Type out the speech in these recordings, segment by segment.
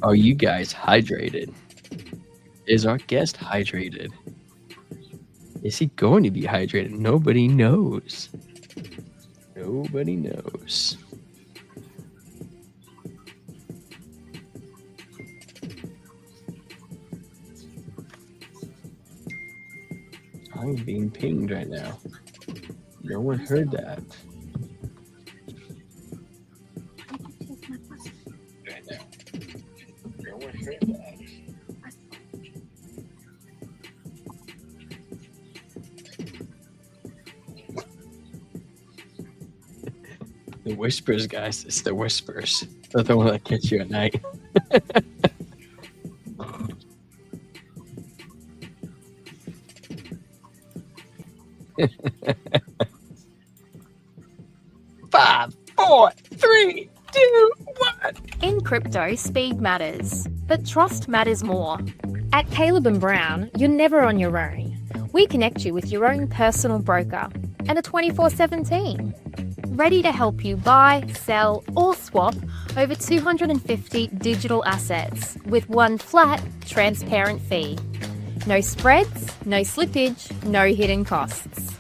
Are you guys hydrated? Is our guest hydrated? Is he going to be hydrated? Nobody knows. Nobody knows. I'm being pinged right now. No one heard that. Right now. No one heard that. The whispers, guys. It's the whispers. That's the one that catch you at night. 5, 4, 3, 2, 1. In crypto, speed matters, but trust matters more. At Caleb & Brown, you're never on your own. We connect you with your own personal broker and a 24/7 team, ready to help you buy, sell, or swap over 250 digital assets with one flat, transparent fee. No spreads, no slippage, no hidden costs.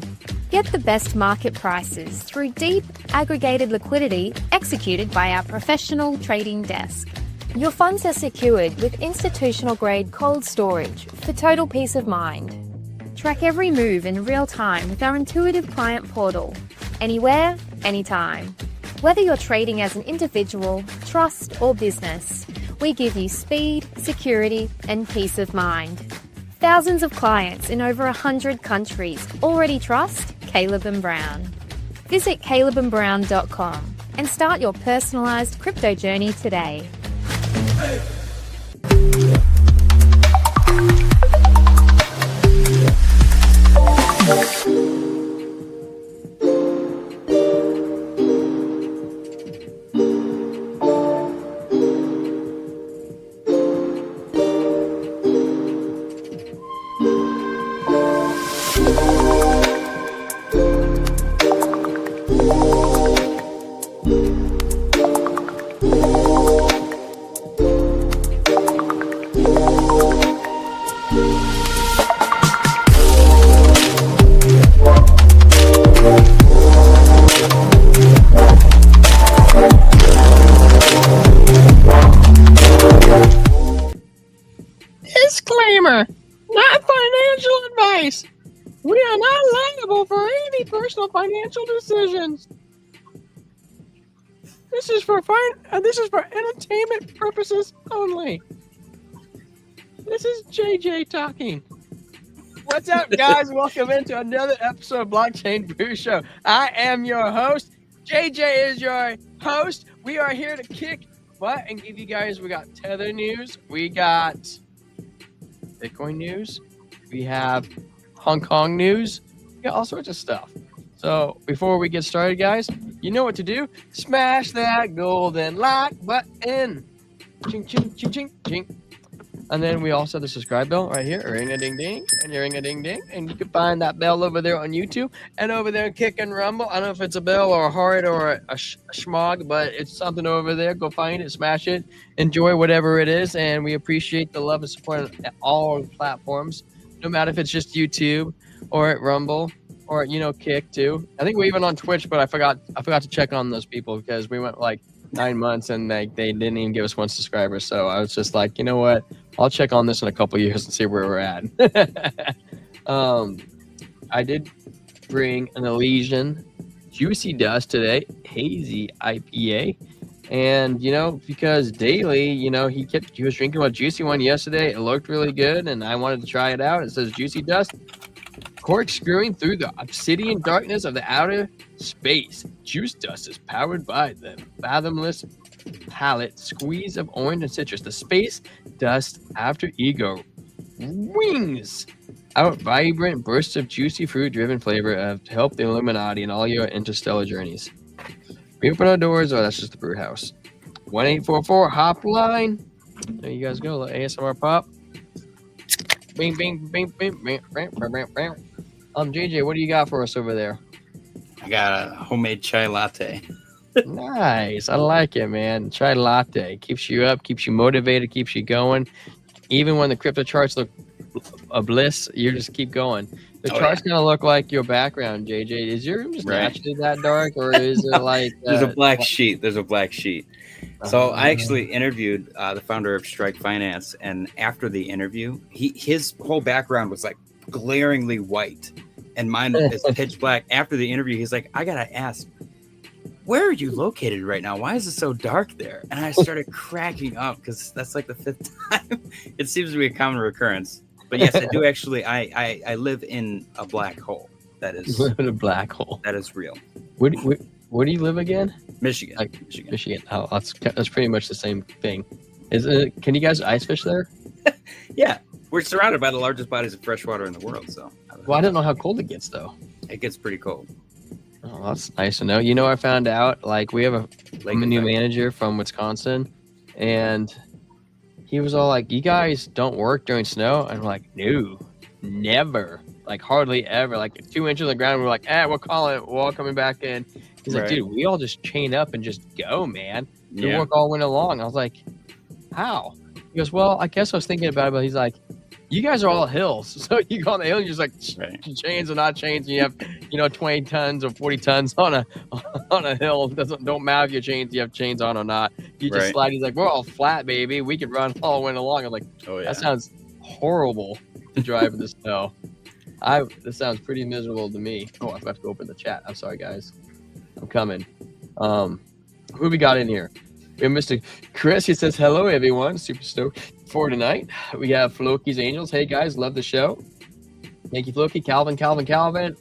Get the best market prices through deep, aggregated liquidity executed by our professional trading desk. Your funds are secured with institutional-grade cold storage for total peace of mind. Track every move in real time with our intuitive client portal, anywhere, anytime. Whether you're trading as an individual, trust, or business, we give you speed, security, and peace of mind. Thousands of clients in over 100 countries already trust Caleb & Brown. Visit calebandbrown.com and start your personalized crypto journey today. Disclaimer, not financial advice. We are not liable for any personal financial decisions. This is for entertainment purposes only. This is JJ talking. What's up, guys? Welcome into another episode of Blockchain Brew Show. I am your host. JJ is your host. We are here to kick butt and give you guys, we got Tether news. We got Bitcoin news. We have Hong Kong news. We got all sorts of stuff. So before we get started, guys, you know what to do. Smash that golden like button. Ching, ching, ching, ching, ching. And then we also have the subscribe bell right here. Ring-a-ding-ding and ring-a-ding-ding. And you can find that bell over there on YouTube and over there Kick and Rumble. I don't know if it's a bell or a heart or a schmog, but it's something over there. Go find it, smash it, enjoy whatever it is. And we appreciate the love and support on all platforms, no matter if it's just YouTube or at Rumble or, Kick too. I think we're even on Twitch, but I forgot to check on those people because we went like 9 months and they didn't even give us 1 subscriber. So I was just like, you know what? I'll check on this in a couple of years and see where we're at. I did bring an Elysian Juicy Dust today, hazy IPA. And, because Daily, he was drinking a juicy one yesterday. It looked really good and I wanted to try it out. It says Juicy Dust, corkscrewing through the obsidian darkness of the outer space. Juice Dust is powered by the fathomless palette squeeze of orange and citrus. The space dust after ego wings out vibrant bursts of juicy fruit-driven flavor to help the Illuminati in all your interstellar journeys. We open our doors. Oh, that's just the brew house. 1-844 hotline. There you guys go. Let ASMR pop. Bing, bing, bing, bing, bing, bing, bing, bing, bing. JJ, what do you got for us over there? I got a homemade chai latte. Nice. I like it, man. Try latte. Keeps you up, keeps you motivated, keeps you going. Even when the crypto charts look a bliss, you just keep going. The charts kind of look like your background, JJ. Is your room just naturally that dark, or is it like there's a black sheet? There's a black sheet. So I actually interviewed the founder of Strike Finance, and after the interview, his whole background was like glaringly white, and mine is pitch black. After the interview, he's like, "I gotta ask, where are you located right now? Why is it so dark there?" And I started cracking up because that's like the 5th time. It seems to be a common recurrence. But yes, I do actually. I live in a black hole. That is in a black hole. That is real. Where do you live again? Michigan. Michigan. Oh, that's pretty much the same thing. Can you guys ice fish there? Yeah, we're surrounded by the largest bodies of fresh water in the world. So. Well, I don't know how cold it gets though. It gets pretty cold. Oh, that's nice to know. You know, I found out, like, we have I'm a new manager from Wisconsin, and he was all like, "You guys don't work during snow?" And I'm like, "No, never. Like, hardly ever. Like, 2 inches of the ground, we're like, we're calling it. We're all coming back in." He's like, "Dude, we all just chain up and just go, man. We work all winter long." I was like, "How?" He goes, "Well, I guess I was thinking about it," but he's like, "You guys are all hills, so you go on the hill, you're just like chains or not chains, and you have 20 tons or 40 tons on a hill. Don't matter if your chains, you have chains on or not. You just slide." He's like, "We're all flat, baby. We can run all winter long." I'm like, that sounds horrible to drive in the snow. This sounds pretty miserable to me. Oh, I forgot to open the chat. I'm sorry, guys. I'm coming. Who we got in here? We have Mr. Chris. He says, "Hello, everyone. Super stoked for tonight." We have Floki's Angels. "Hey, guys. Love the show." Thank you, Floki. Calvin.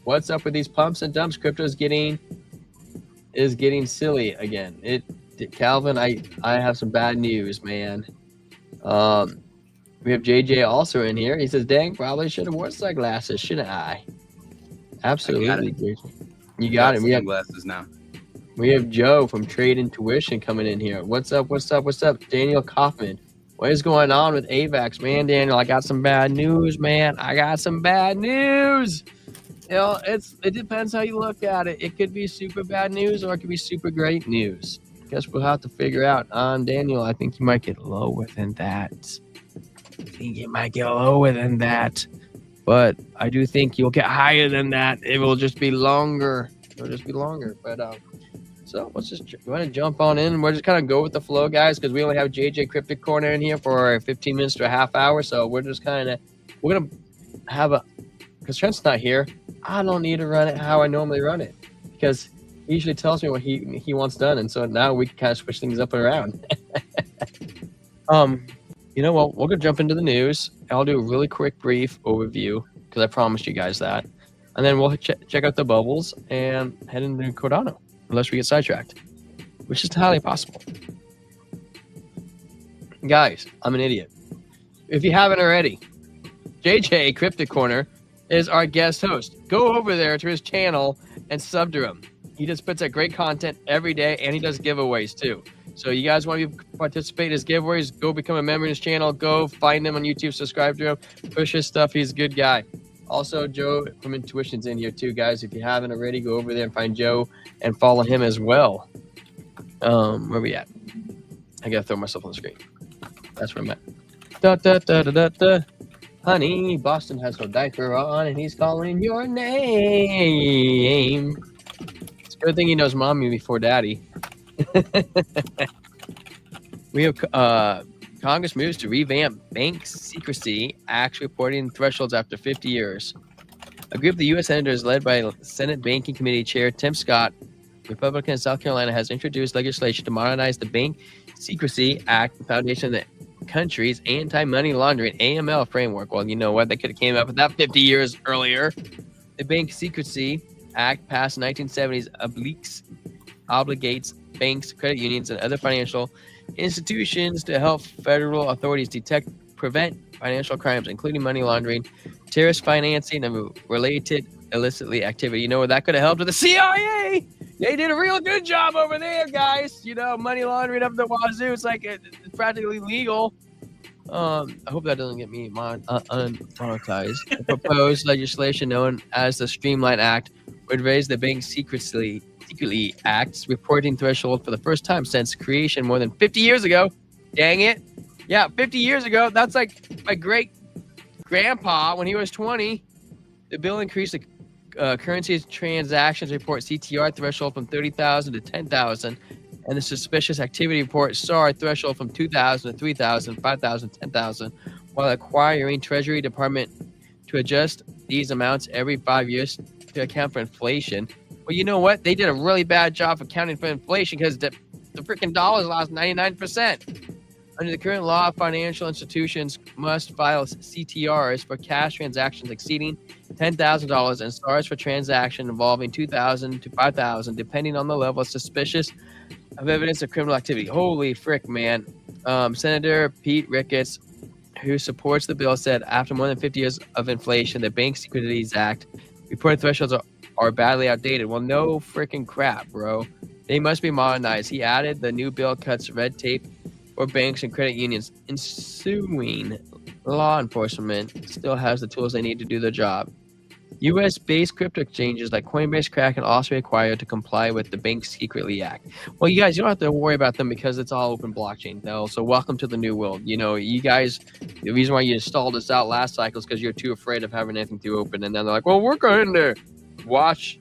What's up with these pumps and dumps? Crypto is getting silly again. Calvin, I have some bad news, man. We have JJ also in here. He says, "Dang, probably should have worn sunglasses, shouldn't I?" Absolutely, JJ. You got it. We have glasses now. We have Joe from Trade Intuition coming in here. What's up? Daniel Kaufman. What is going on with AVAX, man? Daniel, I got some bad news, man. It depends how you look at it. It could be super bad news or it could be super great news. Guess we'll have to figure out. Daniel, I think you might get lower than that. But I do think you'll get higher than that. It will just be longer. But so let's just jump on in. We'll just kind of go with the flow, guys, because we only have JJ Cryptic Corner in here for 15 minutes to a half hour. So we're just we're gonna have because Trent's not here. I don't need to run it how I normally run it because he usually tells me what he wants done, and so now we can kind of switch things up and around. We're gonna jump into the news. I'll do a really quick, brief overview because I promised you guys that, and then we'll check out the bubbles and head into Cardano. Unless we get sidetracked, which is highly possible. Guys, I'm an idiot. If you haven't already, JJ Cryptic Corner is our guest host. Go over there to his channel and sub to him. He just puts out great content every day, and he does giveaways too. So you guys want to participate in his giveaways, go become a member of his channel. Go find him on YouTube, subscribe to him, push his stuff. He's a good guy. Also, Joe from Intuition's in here too, guys. If you haven't already, go over there and find Joe and follow him as well. Where we at? I gotta throw myself on the screen. That's where I'm at. Honey, Boston has no diaper on, and he's calling your name. It's a good thing he knows mommy before daddy. We have Congress moves to revamp Bank Secrecy Act reporting thresholds after 50 years. A group of the U.S. senators led by Senate Banking Committee Chair Tim Scott, Republican of South Carolina, has introduced legislation to modernize the Bank Secrecy Act, the foundation of the country's anti-money laundering AML framework. Well, you know what? They could have came up with that 50 years earlier. The Bank Secrecy Act, passed in the 1970s, obligates banks, credit unions, and other financial institutions to help federal authorities prevent financial crimes, including money laundering, terrorist financing, and related illicitly activity. You know where that could have helped with the CIA? They did a real good job over there, guys. Money laundering up the wazoo. It's like it's practically legal. I hope that doesn't get me unmonetized. The proposed legislation known as the Streamline Act would raise the Bank Secrecy Secretly Act's reporting threshold for the first time since creation more than 50 years ago. Dang it. Yeah, 50 years ago. That's like my great grandpa when he was 20. The bill increased the currency transactions report CTR threshold from 30,000 to 10,000, and the suspicious activity report SAR threshold from 2,000 to 3,000, 5,000, 10,000, while acquiring Treasury Department to adjust these amounts every 5 years to account for inflation. Well, you know what? They did a really bad job accounting for inflation because the freaking dollars lost 99%. Under the current law, financial institutions must file CTRs for cash transactions exceeding $10,000 and SARs for transactions involving 2,000 to 5,000, depending on the level of suspicious of evidence of criminal activity. Holy frick, man. Senator Pete Ricketts, who supports the bill, said after more than 50 years of inflation, the Bank Securities Act reported thresholds are badly outdated. Well, no freaking crap, bro. They must be modernized. He added the new bill cuts red tape for banks and credit unions. Ensuing law enforcement still has the tools they need to do their job. U.S.-based crypto exchanges like Coinbase, Kraken are also required to comply with the Bank Secretly Act. Well, you guys, you don't have to worry about them because it's all open blockchain, though. So welcome to the new world. You know, you guys, the reason why you installed this out last cycle is because you're too afraid of having anything too open. And then they're like, well, we're going to watch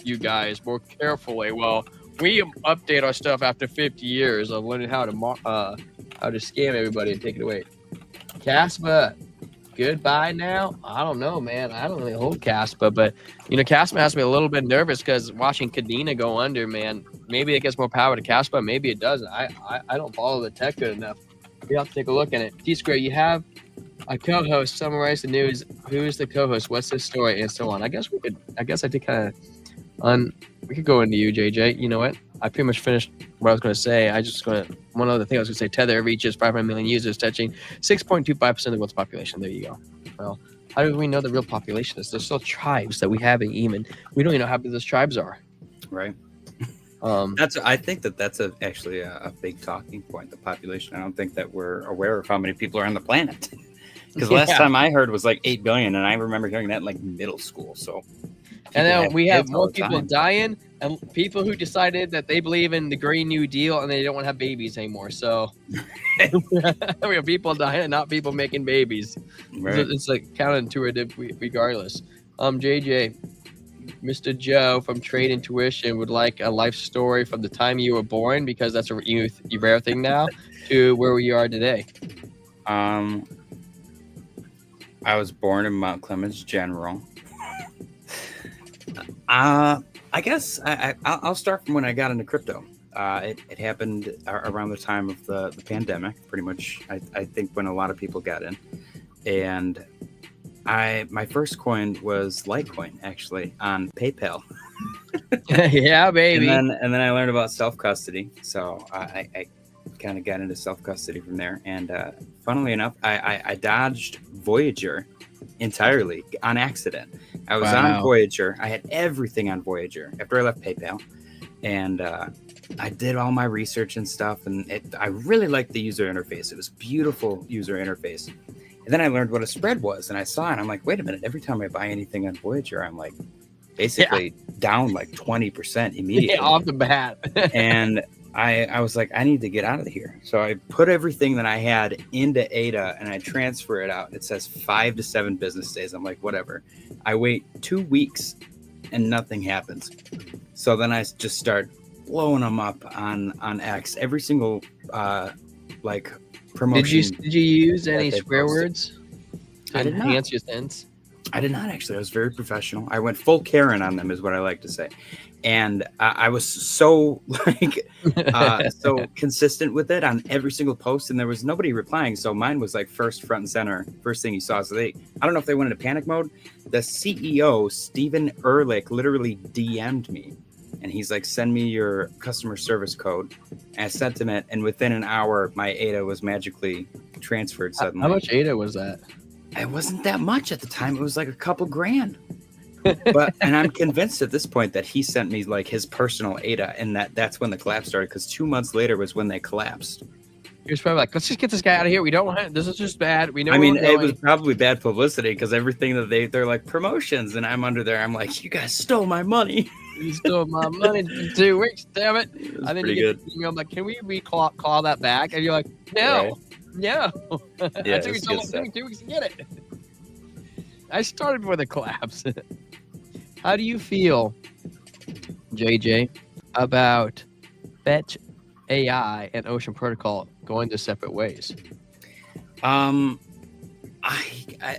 you guys more carefully. Well, we update our stuff after 50 years of learning how to scam everybody and take it away. Caspa, goodbye now. I don't know, man. I don't really hold Caspa, but you know, Caspa has me a little bit nervous because watching Cadena go under, man. Maybe it gets more power to Caspa, maybe it doesn't. I don't follow the tech good enough. We have to take a look at it. T-Square, you have a co-host summarize the news. Who is the co-host? What's the story, and so on. I guess I did kind of we could go into you, JJ. You know what? I pretty much finished what I was going to say. One other thing I was going to say, Tether reaches 500 million users, touching 6.25% of the world's population. There you go. Well, how do we know the real population is? There's still tribes that we haven't even. We don't even know how big those tribes are. Right. I think that's actually a big talking point, the population. I don't think that we're aware of how many people are on the planet. Because last time I heard was like 8 billion, and I remember hearing that in like middle school. So, and then we have more people dying and people who decided that they believe in the Green New Deal and they don't want to have babies anymore. So we have people dying and not people making babies. Right. It's like counterintuitive regardless. JJ, Mr. Joe from Trade Intuition would like a life story from the time you were born, because that's a rare thing now, to where we are today. I was born in Mount Clemens General. I guess I'll start from when I got into crypto. It happened around the time of the pandemic, pretty much. I think when a lot of people got in, and my first coin was Litecoin, actually, on PayPal. Yeah, baby. And then I learned about self-custody, so I kind of got into self-custody from there. And funnily enough, I dodged Voyager entirely on accident. I was on Voyager. I had everything on Voyager after I left PayPal, and I did all my research and stuff, and I really liked the user interface. It was a beautiful user interface. And then I learned what a spread was, and I saw it. I'm like, wait a minute. Every time I buy anything on Voyager, I'm like basically down like 20% immediately. Yeah, off the bat. And I was like, I need to get out of here. So I put everything that I had into ADA and I transfer it out. It says 5 to 7 business days. I'm like, whatever. I wait 2 weeks and nothing happens. So then I just start blowing them up on X. Every single like promotion. Did you use any swear words to enhance your sense? I did not, actually. I was very professional. I went full Karen on them, is what I like to say. And I was so so consistent with it on every single post, and there was nobody replying. So mine was like front and center, first thing you saw. So I don't know if they went into panic mode. The CEO, Steven Ehrlich, literally DM'd me, and he's like, send me your customer service code. And I sent him it, and within an hour, my ADA was magically transferred suddenly. How much ADA was that? It wasn't that much at the time. It was like a couple grand. And I'm convinced at this point that he sent me like his personal ADA, and that's when the collapse started, because 2 months later was when they collapsed. He was probably like, let's just get this guy out of here. We don't want him. This is just bad. We know. I mean, it was probably bad publicity, because everything that they're like promotions, and I'm under there. I'm like, you guys stole my money. You stole my money for 2 weeks, damn it. It's And then pretty you get good. the email, I'm like, can we call that back? And you're like, no, Right. no. Yeah, I took it's me good stuff. 2 weeks to get it. I started before the collapse. How do you feel, JJ, about Fetch AI and Ocean Protocol going their separate ways?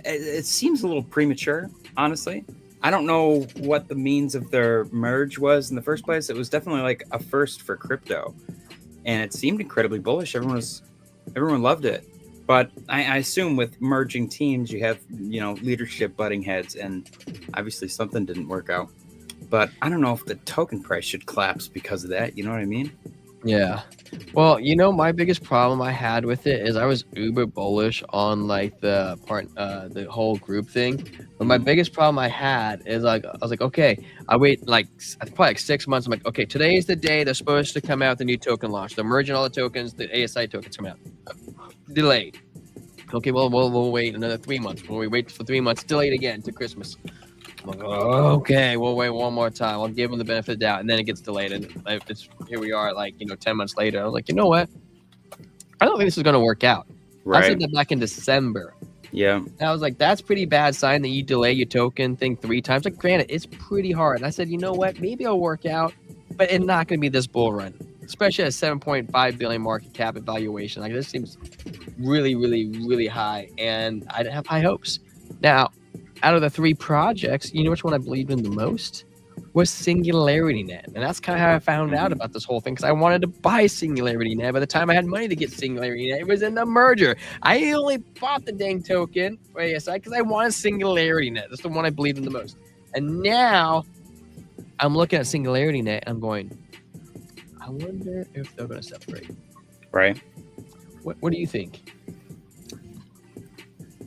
It seems a little premature, honestly. I don't know what the means of their merge was in the first place. It was definitely like a first for crypto, and it seemed incredibly bullish. Everyone loved it. But I assume with merging teams, you have leadership butting heads, and obviously something didn't work out. But I don't know if the token price should collapse because of that. You know what I mean? Yeah. Well, my biggest problem I had with it is I was uber bullish on like the whole group thing. But my biggest problem I had is like I was like, okay, I wait probably like 6 months. I'm like, okay, today is the day they're supposed to come out the new token launch. They're merging all the tokens, the ASI tokens come out. Delayed. Okay, well we'll wait another 3 months. When we wait for 3 months, delayed again to Christmas. I'm like, oh, okay, we'll wait one more time. I'll give them the benefit of the doubt, and then it gets delayed, and here we are, 10 months later. I was like, you know what? I don't think this is going to work out. I said Right. that back in December. Yeah. And I was like, that's pretty bad sign that you delay your token thing 3 times. Like, granted, it's pretty hard. And I said, you know what? Maybe it'll work out, but it's not going to be this bull run, especially at 7.5 billion market cap valuation. Like, this seems really, really, really high, and I didn't have high hopes. Now, out of the 3 projects, you know which one I believed in the most? Was SingularityNet. And that's kind of how I found out about this whole thing, because I wanted to buy SingularityNet. By the time I had money to get SingularityNet, it was in the merger. I only bought the dang token for ASI because I wanted SingularityNet. That's the one I believed in the most. And now I'm looking at SingularityNet and I'm going, I wonder if they're going to separate. Right. What do you think?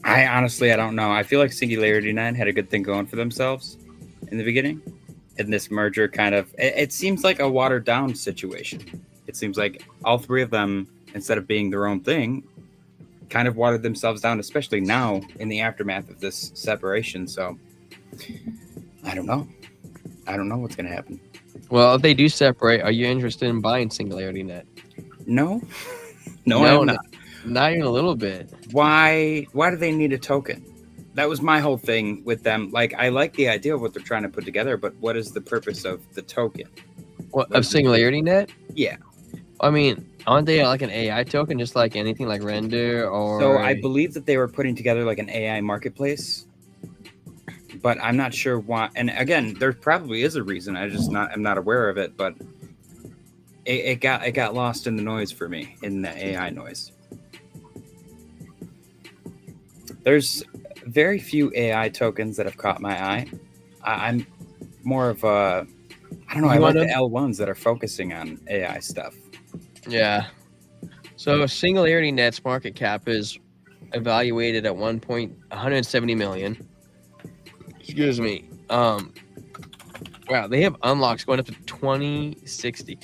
I don't know. I feel like SingularityNet had a good thing going for themselves in the beginning. And this merger it seems like a watered down situation. It seems like all 3 of them, instead of being their own thing, kind of watered themselves down, especially now in the aftermath of this separation. So I don't know. I don't know what's going to happen. Well, if they do separate, are you interested in buying SingularityNet? No. No, I'm not. Not even a little bit. Why do they need a token? That was my whole thing with them. Like, I like the idea of what they're trying to put together, but what is the purpose of the token? What, of SingularityNet? Yeah. I mean, aren't they like an AI token, just like anything like Render or? So I believe that they were putting together like an AI marketplace, but I'm not sure why. And again, there probably is a reason. I'm not aware of it, but it got lost in the noise for me, in the AI noise. There's very few AI tokens that have caught my eye. I'm more of a, I don't know. I like the L1s that are focusing on AI stuff. Yeah. So SingularityNet's market cap is evaluated at 170 million. Excuse me. Wow, they have unlocks going up to 2060.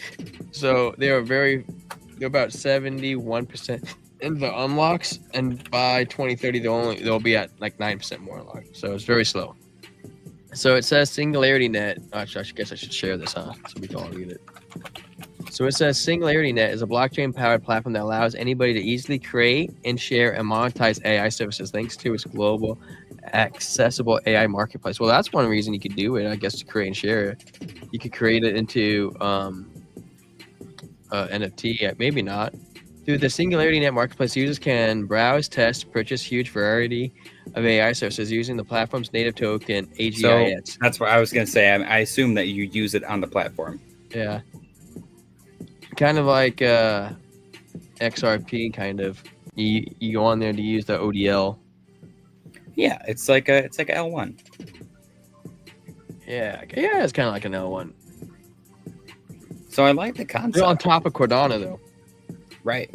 So they're about 71% in the unlocks, and by 2030 they'll be at like 9% more unlocked. So it's very slow. So it says SingularityNet. Actually, I guess I should share this, so we can all read it. So it says SingularityNet is a blockchain-powered platform that allows anybody to easily create and share and monetize AI services thanks to its global accessible AI marketplace. Well, that's one reason you could do it, I guess, to create and share it. You could create it into NFT, maybe not. Through the SingularityNet marketplace, users can browse, test, purchase huge variety of AI services using the platform's native token, AGIX. So that's what I was going to say. I assume that you use it on the platform. Yeah. Kind of like XRP, kind of. You go on there to use the ODL. Yeah, it's like a L1. Yeah, it's kind of like an L1. So I like the concept. They're on top of Cardano, though. Right.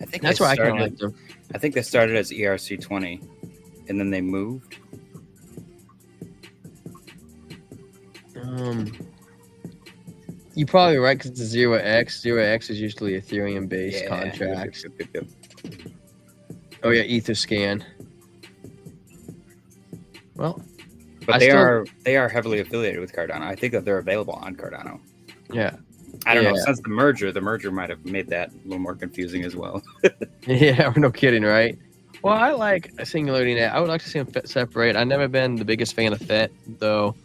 I think that's why I kind of like them. I think they started as ERC20, and then they moved. You're probably right, because it's a 0x. 0x is usually Ethereum-based contracts. Yep. Oh yeah, Etherscan. Well, But they are heavily affiliated with Cardano. I think that they're available on Cardano. Yeah. I don't know. Since the merger might have made that a little more confusing as well. Yeah, no kidding, right? Well, I like Singularity Net. I would like to see them separate. I've never been the biggest fan of FET, though.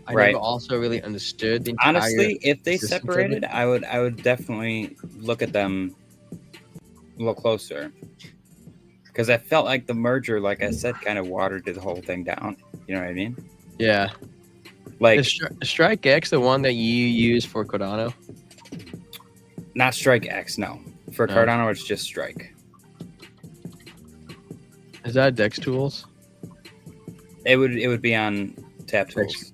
I never also really understood the entire Honestly, if they systems of separated, it. I would definitely look at them a little closer. Because I felt like the merger, like I said, kind of watered the whole thing down. You know what I mean? Yeah. Like Is Strike X the one that you use for Cardano? not Strike X, no. For Cardano, it's just Strike. Is that Dex Tools? It would be on Tap Tools.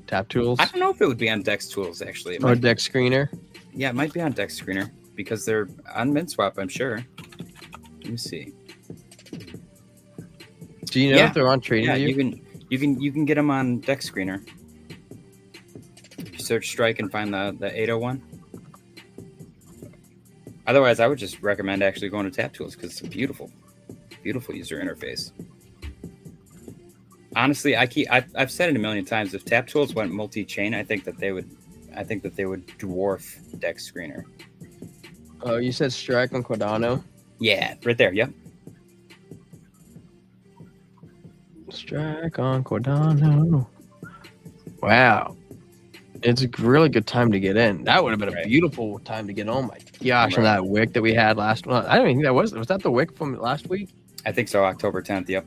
Tap Tools? I don't know if it would be on Dex Tools actually. Or Dex Screener? Yeah, it might be on Dex Screener because they're on MintSwap, I'm sure. Let me see. Do you know if they're on Trading View? You can get them on Dex Screener. If you search Strike and find the 801. Otherwise, I would just recommend actually going to Tap Tools because it's a beautiful user interface. Honestly, I've said it a million times. If Tap Tools went multi-chain, I think that they would dwarf Dex Screener. Oh, you said Strike on Cardano? Yeah, right there. Yep. Strike on Cardano. Wow. It's a really good time to get in. That would have been a beautiful time to get on. My gosh, on that wick that we had last month. I don't even think that was that the wick from last week? I think so, October 10th. Yep.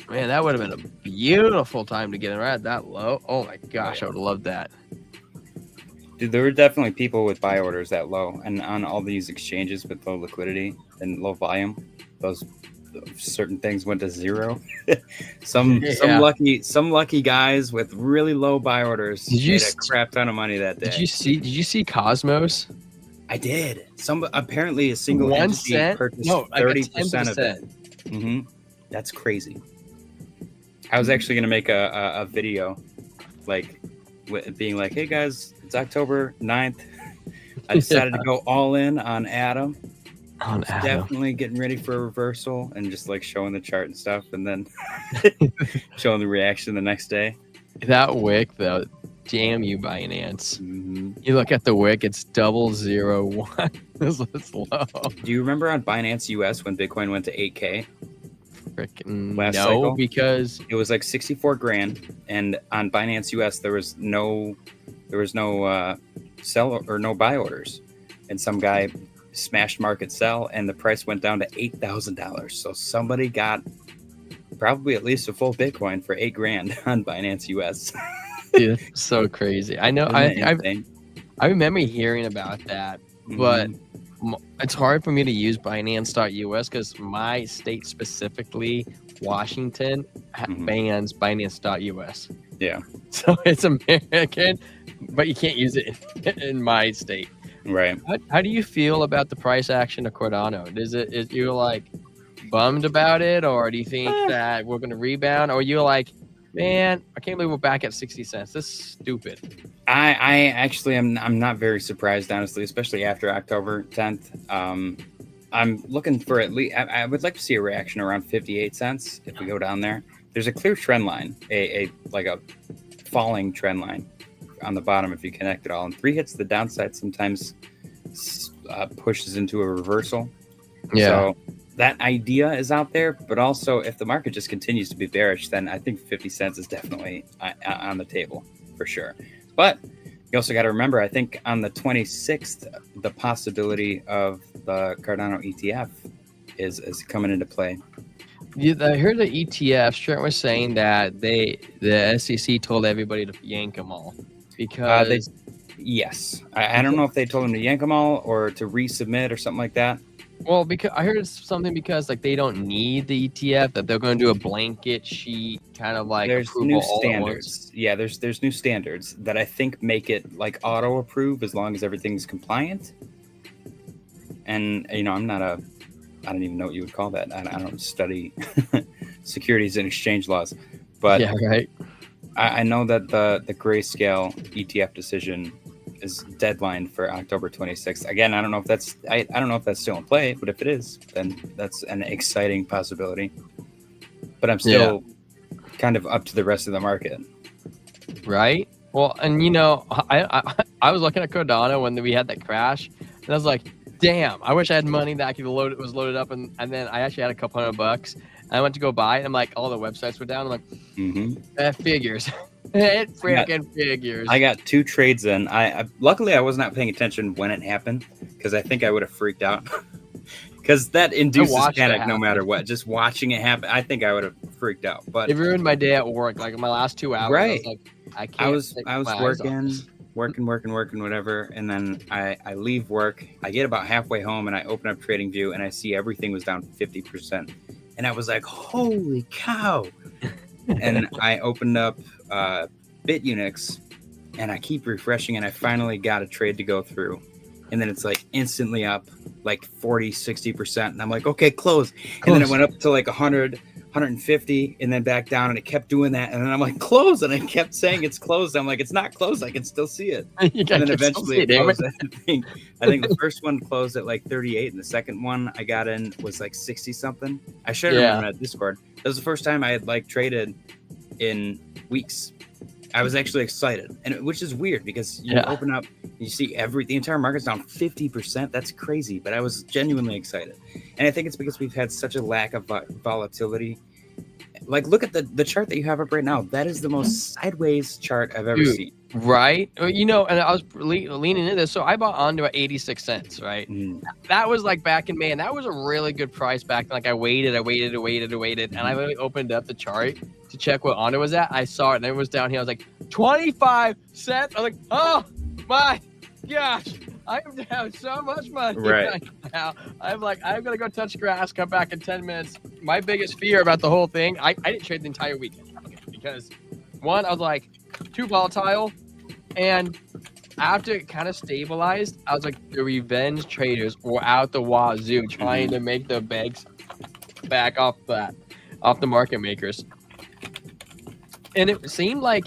Man, that would have been a beautiful time to get in right at that low. Oh my gosh, I would have loved that. Dude, there were definitely people with buy orders that low, and on all these exchanges with low liquidity and low volume, those certain things went to zero. some lucky guys with really low buy orders made a crap ton of money that day. Did you see Cosmos? I did. Apparently a single entity purchased 30% of it. Mm-hmm. That's crazy. I was actually gonna make a video like being like, hey guys, it's October 9th. I decided to go all in on Atom. Definitely getting ready for a reversal and just like showing the chart and stuff, and then showing the reaction the next day. That wick though, damn you, Binance. Mm-hmm. You look at the wick, it's 001. It's low. Do you remember on Binance US when Bitcoin went to 8K? Last cycle? Because it was like 64 grand, and on Binance US there was no sell or no buy orders, and some guy smashed market sell, and the price went down to $8,000. So somebody got probably at least a full Bitcoin for $8,000 on Binance US. Dude, so crazy. I know. I remember hearing about that, but it's hard for me to use Binance.us because my state, specifically Washington, bans Binance.us. Yeah. So it's American, but you can't use it in my state. Right. How do you feel about the price action of Cardano? Is you like bummed about it, or do you think that we're going to rebound, or you're like, man, I can't believe we're back at 60 cents. This is stupid. I actually I'm not very surprised, honestly, especially after October 10th. I'm looking for at least I would like to see a reaction around 58 cents if we go down there. There's a clear trend line, a falling trend line on the bottom if you connect it all, and 3 hits to the downside sometimes pushes into a reversal. Yeah. So that idea is out there, but also if the market just continues to be bearish, then I think 50 cents is definitely on the table for sure. But you also got to remember, I think on the 26th, the possibility of the Cardano ETF is coming into play. I heard the ETF. Trent was saying that the SEC told everybody to yank them all because yes, I don't know if they told them to yank them all or to resubmit or something like that. Well, because I heard something because like they don't need the ETF, that they're going to do a blanket sheet, kind of like there's new standards. Yeah, there's new standards that I think make it like auto approve as long as everything's compliant. And I don't even know what you would call that. I don't study securities and exchange laws, but yeah, right. I know that the Grayscale ETF decision is deadline for October 26th. Again, I don't know if that's still in play, but if it is, then that's an exciting possibility. But I'm still kind of up to the rest of the market. Right. Well, and I was looking at Cardano when we had that crash, and I was like, damn, I wish I had money that I could was loaded up, and then I actually had a couple $100. And I went to go buy it, and I'm like, all the websites were down. I'm like, that figures. It freaking figures. I got 2 trades in. I luckily I was not paying attention when it happened, because I think I would have freaked out. Because that induces panic no matter what. Just watching it happen, I think I would have freaked out. But it ruined my day at work. Like my last 2 hours, right. I was like, I can't. I was working, whatever. And then I leave work. I get about halfway home and I open up TradingView and I see everything was down 50%. And I was like, holy cow. And I opened up BitUnix and I keep refreshing and I finally got a trade to go through. And then it's like instantly up like 40-60%. And I'm like, okay, close. And then it went up to like 100, 150 and then back down, and it kept doing that. And then I'm like, close. And I kept saying it's closed. I'm like, it's not closed. I can still see it. And then eventually it closed. I think the first one closed at like 38, and the second one I got in was like 60 something. I should remember that Discord. That was the first time I had like traded in weeks. I was actually excited, and which is weird because you open up, you see the entire market's down 50%. That's crazy, but I was genuinely excited, and I think it's because we've had such a lack of volatility. Like, look at the chart that you have up right now. That is the most sideways chart I've ever seen. Right. And I was leaning into this. So I bought onto at 86 cents, right? That was like back in May, and that was a really good price back then. Like I waited, and I literally opened up the chart to check what Onto was at. I saw it, and it was down here. I was like, 25 cents. I was like, oh my gosh, I'm down so much money right now. I'm like, I'm gonna go touch grass, come back in 10 minutes. My biggest fear about the whole thing, I didn't trade the entire weekend because one, I was like, too volatile, and after it kind of stabilized, I was like, the revenge traders were out the wazoo trying to make the banks back off the market makers. And it seemed like,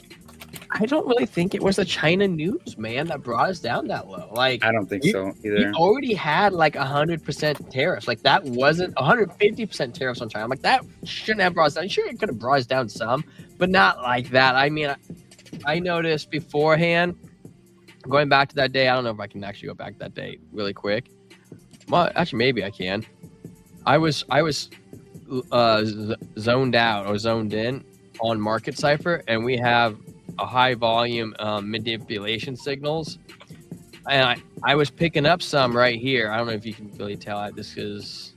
I don't really think it was the China news, man, that brought us down that low. Like, I don't think so either. You already had like 100% tariffs. Like that wasn't 150% tariffs on China. I'm like, that shouldn't have brought us down. Sure, it could have brought us down some, but not like that. I mean, I noticed beforehand, going back to that day. I don't know if I can actually go back to that day really quick. Well, actually, maybe I can. I was zoned out or zoned in on Market Cipher, and we have a high volume manipulation signals, and I was picking up some right here. I don't know if you can really tell. This is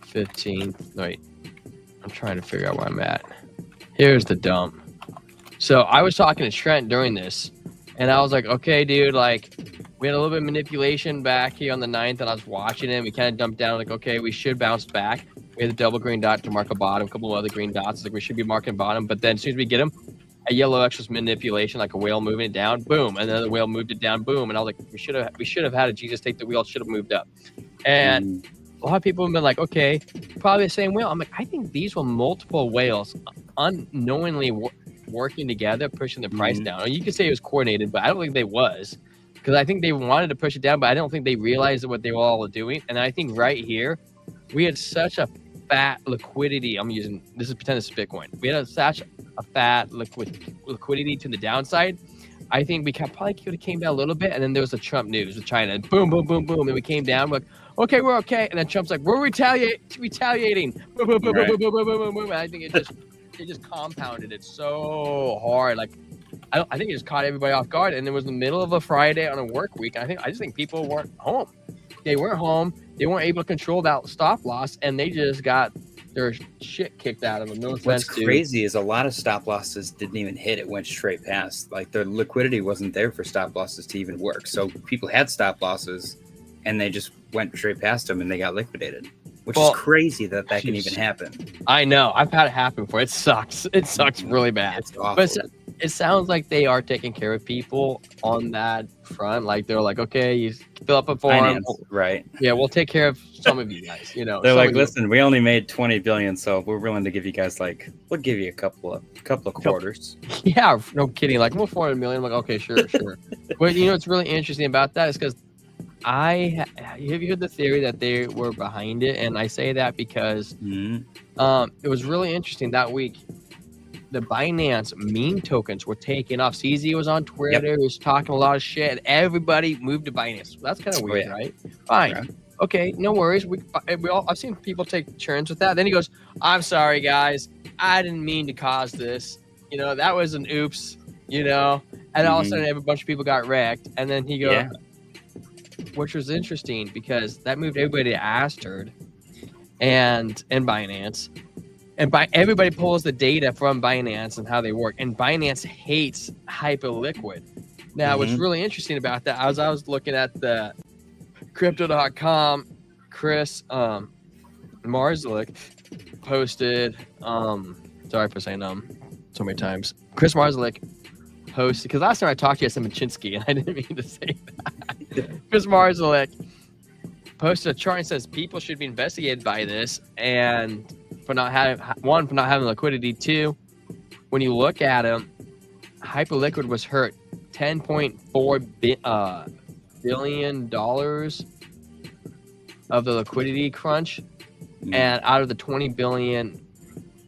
15th. Wait, I'm trying to figure out where I'm at. Here's the dump. So I was talking to Trent during this, and I was like, okay, dude, like we had a little bit of manipulation back here on the 9th, and I was watching it. We kind of dumped down, like, okay, we should bounce back. We had a double green dot to mark a bottom, a couple of other green dots. Like we should be marking bottom, but then as soon as we get them, a yellow X was manipulation, like a whale moving it down, boom, and then the whale moved it down, boom, and I was like, we should have had a Jesus take the wheel, should have moved up. And a lot of people have been like, okay, probably the same whale. I'm like, I think these were multiple whales unknowingly working together, pushing the price down. And you could say it was coordinated, but I don't think they was, because I think they wanted to push it down, but I don't think they realized what they were all doing. And I think right here, we had such a fat liquidity. This is pretend this is Bitcoin. We had such a fat liquidity to the downside. I think we probably could have came down a little bit, and then there was the Trump news with China. Boom, boom, boom, boom. And we came down. We're like, okay, we're okay. And then Trump's like, we're retaliating. Boom, boom, boom, boom, boom, boom, boom, boom, boom. And I think it just compounded it so hard. Like, I think it just caught everybody off guard. And it was the middle of a Friday on a work week. I just think people weren't home. They weren't home. They weren't able to control that stop loss, and they just got their shit kicked out of them. No offense. What's crazy is a lot of stop losses didn't even hit. It went straight past. Like the liquidity wasn't there for stop losses to even work. So people had stop losses, and they just went straight past them, and they got liquidated. Which is crazy that can even happen. I know. I've had it happen before. It sucks. It sucks really bad. It's awful. But it sounds like they are taking care of people on that front. Like they're like, okay, you fill up a form, right? Yeah, we'll take care of some of you guys. You know, they're like, listen, we only made 20 billion, so we're willing to give you guys we'll give you a couple of quarters. Yeah, no kidding. Like, we're 400 million. I'm like, okay, sure. But what's really interesting about that is because have you heard the theory that they were behind it? And I say that because it was really interesting that week. the Binance meme tokens were taken off. CZ was on Twitter, he was talking a lot of shit, and everybody moved to Binance. That's kind of weird, right? Fine. Right. Okay, no worries. I've seen people take turns with that. Then he goes, "I'm sorry, guys. I didn't mean to cause this. That was an oops. And all of a sudden, every bunch of people got wrecked. And then he goes, which was interesting because that moved everybody to Asterd and Binance. And everybody pulls the data from Binance and how they work. And Binance hates Hyperliquid. Now, what's really interesting about that, I was looking at the Crypto.com, Chris Marslick posted, sorry for saying so many times. Chris Marslick posted, because last time I talked to you, I said Machinsky, and I didn't mean to say that. Chris Marslick posted a chart and says people should be investigated by this, and for not having liquidity. Two, when you look at them, Hyperliquid was hurt $10.4 billion of the liquidity crunch, and out of the 20 billion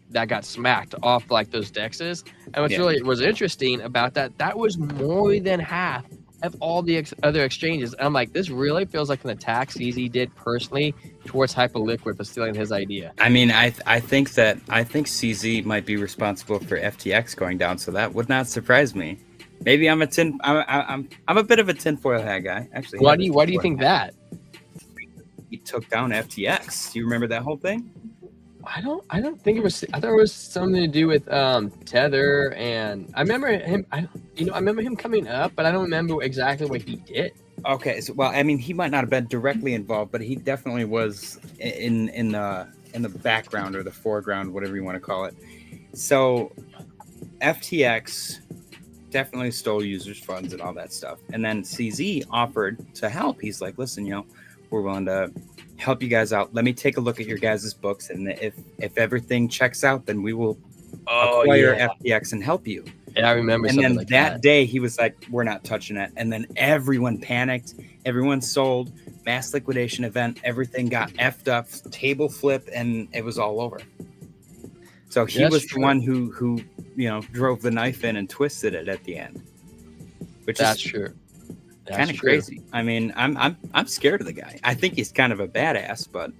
that got smacked off like those dexes. And what's really was interesting about that was more than half of all the other exchanges. And I'm like, this really feels like an attack CZ did personally towards Hyperliquid for stealing his idea. I mean, I think CZ might be responsible for FTX going down, so that would not surprise me. Maybe I'm a bit of a tinfoil hat guy, actually. Why do you think that? He took down FTX. Do you remember that whole thing? I don't think it was. I thought it was something to do with Tether, and I remember him. I remember him coming up, but I don't remember exactly what he did. Okay, so I mean, he might not have been directly involved, but he definitely was in the background or the foreground, whatever you want to call it. So FTX definitely stole users' funds and all that stuff, and then CZ offered to help. He's like, listen, we're willing to help you guys out. Let me take a look at your guys' books, and if everything checks out, then we will acquire FTX and help you. Yeah, I remember. And then like that day, he was like, "We're not touching it." And then everyone panicked. Everyone sold. Mass liquidation event. Everything got effed up. Table flip, and it was all over. So he was the one who drove the knife in and twisted it at the end. That's true. Kind of crazy. I mean, I'm scared of the guy. I think he's kind of a badass, but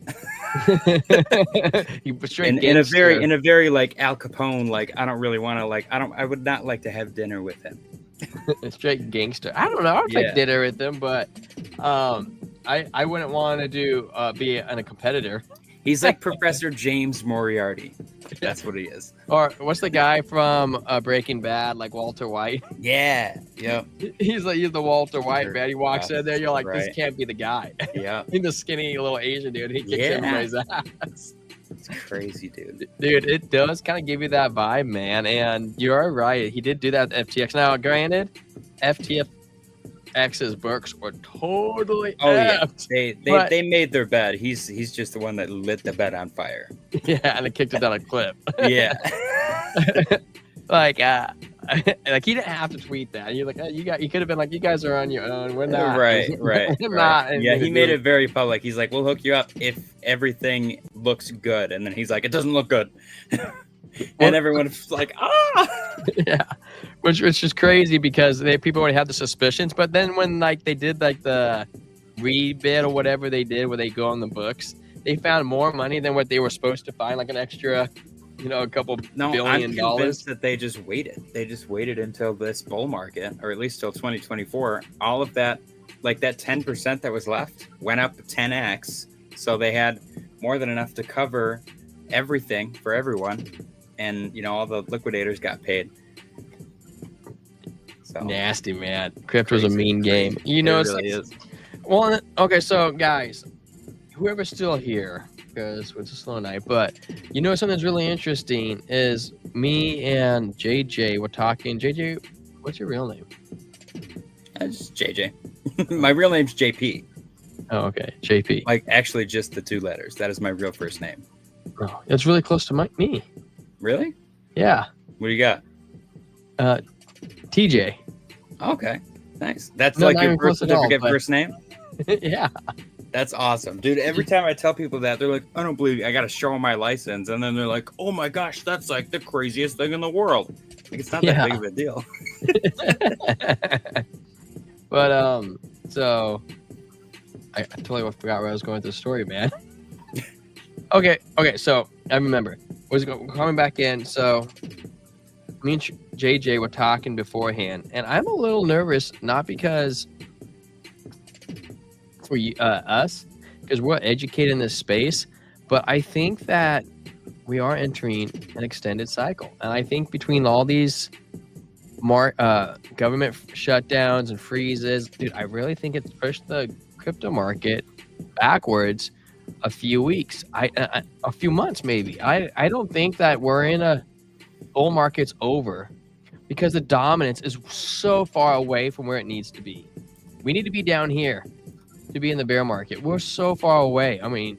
in a very like Al Capone, like I don't really want to I would not like to have dinner with him. Straight gangster. I don't know. I'll take dinner with him, but I wouldn't want to be a competitor. He's like Professor James Moriarty. That's what he is. Or what's the guy from Breaking Bad, like Walter White? Yeah. Yep. He's the Walter White man. He walks in there, you're like, this can't be the guy. Yeah. He's the skinny little Asian dude. He kicks everybody's ass. It's crazy, dude. Dude, it does kind of give you that vibe, man. And you're right. He did do that with FTX. Now, granted, FTX's books were totally effed, they made their bed. He's just the one that lit the bed on fire. Yeah, and it kicked it down a cliff. Yeah. like he didn't have to tweet that. You're like, you could have been like, you guys are on your own. We're not. Right. We're not. Yeah, he made it very public. He's like, we'll hook you up if everything looks good. And then he's like, it doesn't look good. And everyone's like, yeah, which is crazy because people already had the suspicions. But then when they did the rebid or whatever they did, where they go on the books, they found more money than what they were supposed to find, like an extra, a couple billion dollars. I'm convinced that they just waited. They just waited until this bull market, or at least till 2024. All of that, like that 10% that was left, went up 10x. So they had more than enough to cover everything for everyone. And all the liquidators got paid. So nasty, man. Crypto's a mean game. It really is. Well, okay, so guys, whoever's still here, because it's a slow night, but something's really interesting is me and JJ were talking. JJ, what's your real name? It's JJ. My real name's JP. Oh, okay, JP. Like actually, just the 2 letters. That is my real first name. Oh, it's really close to me. Really? Yeah. What do you got? TJ. Okay, nice. That's like your birth certificate first name? Yeah. That's awesome, dude. Every time I tell people that, they're like, I don't believe you. I got to show them my license. And then they're like, oh my gosh, that's like the craziest thing in the world. Like, it's not that big of a deal. But, so I totally forgot where I was going with the story, man. Okay. So I remember. Was coming back in. So me and JJ were talking beforehand, and I'm a little nervous, not because for us, because we're educated in this space, but I think that we are entering an extended cycle, and I think between all these government shutdowns and freezes, dude, I really think it's pushed the crypto market backwards a few weeks, a few months maybe. I don't think that we're in a bull market's over, because the dominance is so far away from where it needs to be. We need to be down here to be in the bear market. We're so far away. I mean,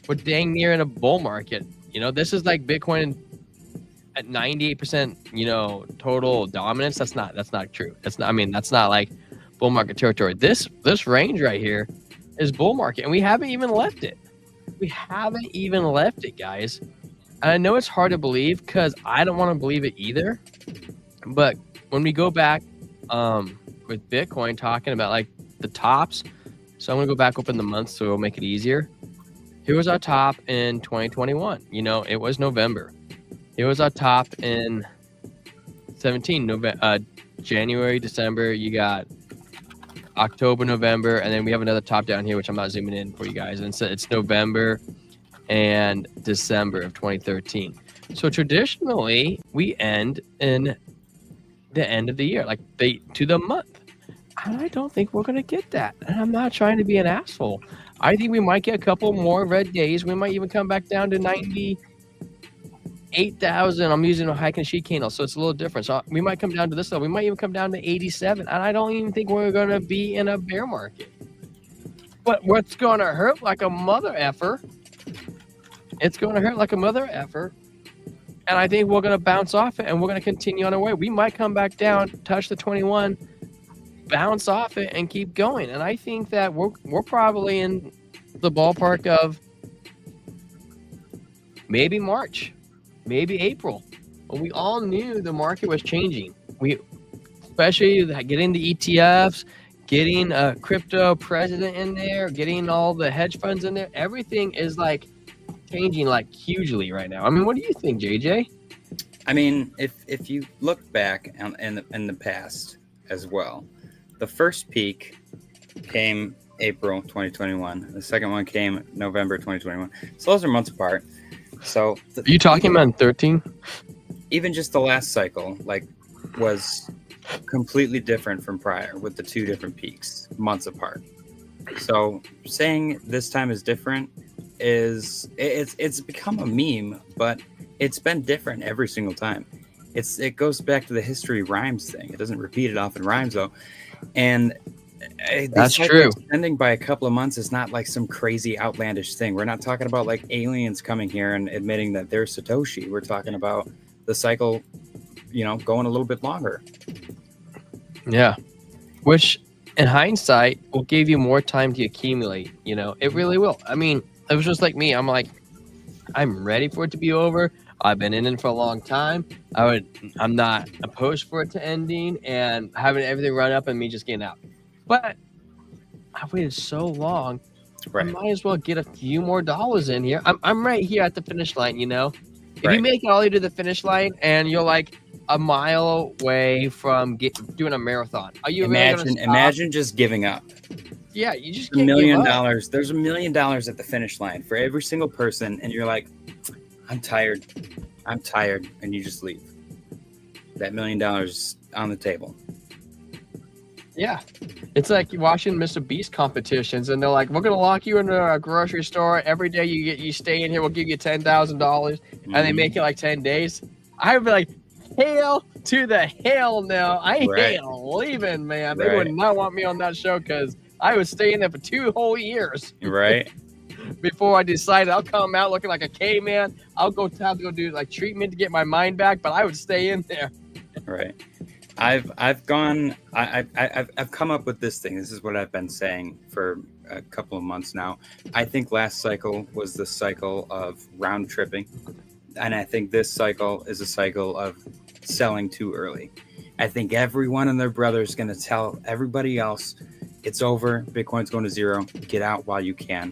we're dang near in a bull market. This is like Bitcoin at 98%, total dominance. That's not true. That's not like bull market territory. This range right here is bull market, and we haven't even left it. Guys. And I know it's hard to believe, because I don't want to believe it either. But when we go back with Bitcoin, talking about like the tops, so I'm going to go back up in the months so it'll make it easier. Here was our top in 2021. It was November. Here was our top in 17, January, December. You got October, November, and then we have another top down here, which I'm not zooming in for you guys. And so it's November and December of 2013. So traditionally, we end in the end of the year, like to the month. And I don't think we're going to get that. And I'm not trying to be an asshole. I think we might get a couple more red days. We might even come back down to 98,000. I'm using a high and sheet candle, so it's a little different. So we might come down to this level. We might even come down to 87. And I don't even think we're going to be in a bear market. But what's going to hurt like a mother effer? It's going to hurt like a mother effer. And I think we're going to bounce off it, and we're going to continue on our way. We might come back down, touch the 21, bounce off it, and keep going. And I think that we're probably in the ballpark of maybe March, maybe April, when we all knew the market was changing. Especially getting the ETFs, getting a crypto president in there, getting all the hedge funds in there. Everything is like changing like hugely right now. I mean, what do you think, JJ? I mean, if you look back in the past as well, the first peak came April 2021. The second one came November 2021. So those are months apart. So are you talking about 13? Even just the last cycle, was completely different from prior, with the two different peaks months apart. So saying this time is different it's become a meme, but it's been different every single time. It goes back to the history rhymes thing. It doesn't repeat it often rhymes though. And that's true. Extending by a couple of months is not like some crazy outlandish thing. We're not talking about like aliens coming here and admitting that they're Satoshi. We're talking about the cycle, going a little bit longer. Yeah. Which in hindsight will give you more time to accumulate. It really will. I mean, it was just like me. I'm like, I'm ready for it to be over. I've been in it for a long time. I'm not opposed for it to ending and having everything run up and me just getting out. But I've waited so long. Right. I might as well get a few more dollars in here. I'm right here at the finish line, If right. you make it all the way to the finish line and you're like a mile away from doing a marathon, are you imagine just giving up? Yeah, you just can't $1 million. give up. There's $1 million at the finish line for every single person, and you're like, I'm tired, and you just leave. That $1 million on the table. Yeah, it's like you're watching Mr. Beast competitions, and they're like, "We're gonna lock you into a grocery store every day. You stay in here. We'll give you $10,000," and they make it like 10 days. I would be like, "Hell to the hell no! I ain't leaving, man. They would not want me on that show because I was staying there for 2 whole years." Right. Before I decided I'll come out looking like a caveman. I'll have to go do like treatment to get my mind back, but I would stay in there. Right. I've come up with this thing. This is what I've been saying for a couple of months now. I think last cycle was the cycle of round tripping. And I think this cycle is a cycle of selling too early. I think everyone and their brother is going to tell everybody else it's over. Bitcoin's going to zero. Get out while you can.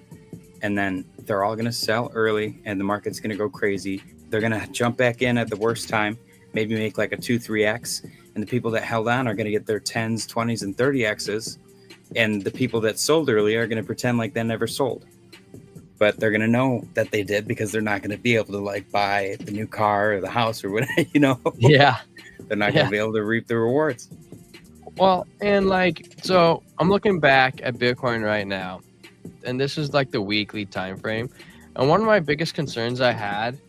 And then they're all going to sell early and the market's going to go crazy. They're going to jump back in at the worst time, maybe make like a 2-3x. And the people that held on are going to get their 10s, 20s, and 30x's. And the people that sold early are going to pretend like they never sold. But they're going to know that they did because they're not going to be able to like buy the new car or the house or whatever, you know? Yeah. They're not going to be able to reap the rewards. Well, and like, so I'm looking back at Bitcoin right now, and this is like the weekly time frame. And one of my biggest concerns I had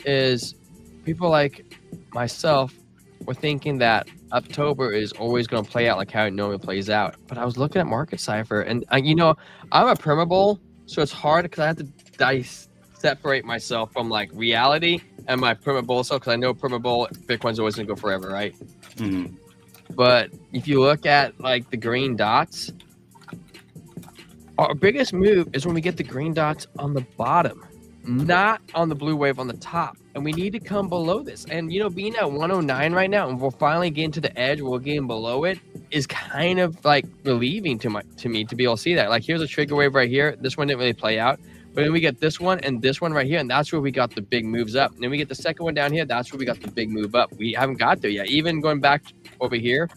is people like myself were thinking that October is always going to play out like how it normally plays out. But I was looking at Market Cipher, and you know, I'm a permabull, so it's hard because I have to separate myself from like reality and my permabull self, because I know permabull Bitcoin's always going to go forever, right? Mm-hmm. But if you look at like the green dots, our biggest move is when we get the green dots on the bottom, not on the blue wave on the top. And we need to come below this. And, you know, being at 109 right now, and we're finally getting to the edge, we're getting below it, is kind of like relieving to me to be able to see that. Like, here's a trigger wave right here. This one didn't really play out. But then we get this one and this one right here, and that's where we got the big moves up. And then we get the second one down here. That's where we got the big move up. We haven't got there yet. Even going back over here,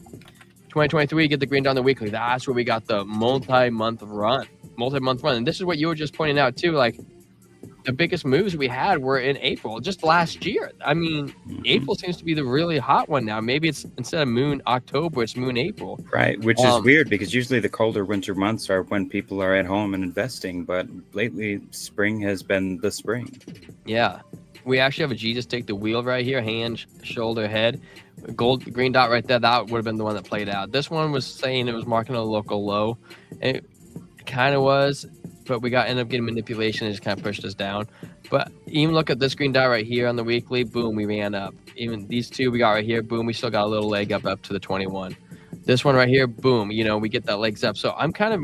2023, get the green down the weekly. That's where we got the multi-month run. And this is what you were just pointing out too. Like, the biggest moves we had were in April, just last year. I mean, April seems to be the really hot one now. Maybe it's instead of moon October, it's moon April. Right, which is weird because usually the colder winter months are when people are at home and investing. But lately, spring has been the spring. Yeah. We actually have a Jesus take the wheel right here, hand, shoulder, head. Gold, green dot right there, that would have been the one that played out. This one was saying it was marking a local low. And it kind of was, but we ended up getting manipulation and just kind of pushed us down. But even look at this green dot right here on the weekly, boom, we ran up. Even these two we got right here, boom, we still got a little leg up to the 21. This one right here, boom, you know, we get that legs up. So I'm kind of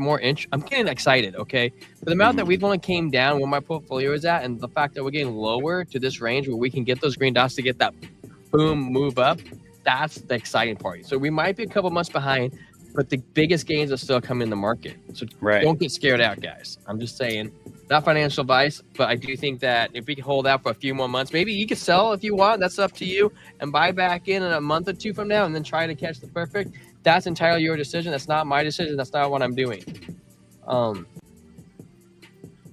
I'm getting excited, okay? For the amount that we've only came down where my portfolio is at, and the fact that we're getting lower to this range where we can get those green dots to get that boom move up, that's the exciting part. So we might be a couple months behind, but the biggest gains are still coming in the market. So Don't get scared out, guys. I'm just saying, not financial advice, but I do think that if we can hold out for a few more months, maybe you can sell if you want. That's up to you, and buy back in a month or two from now, and then try to catch the perfect. That's entirely your decision. That's not my decision. That's not what I'm doing.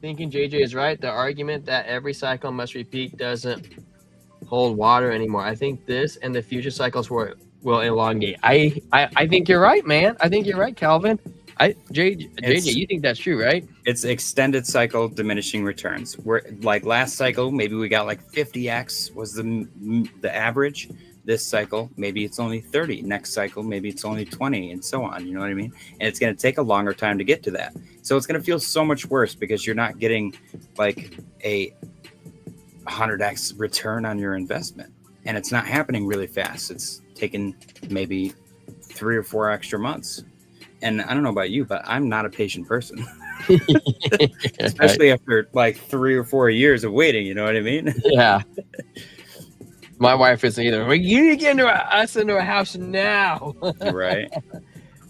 Thinking JJ is right. The argument that every cycle must repeat doesn't hold water anymore. I think this and the future cycles will elongate. I think you're right, man. I think you're right, Calvin. JJ, you think that's true, right? It's extended cycle diminishing returns. Where like last cycle, maybe we got like 50x was the average. This cycle, maybe it's only 30. Next cycle, maybe it's only 20, and so on. You know what I mean? And it's going to take a longer time to get to that. So it's going to feel so much worse because you're not getting like a 100x return on your investment, and it's not happening really fast. It's taken maybe 3 or 4 extra months. And I don't know about you, but I'm not a patient person. Especially after like 3 or 4 years of waiting, you know what I mean? Yeah. My wife isn't either. Well, you need to get us into a house now. Right.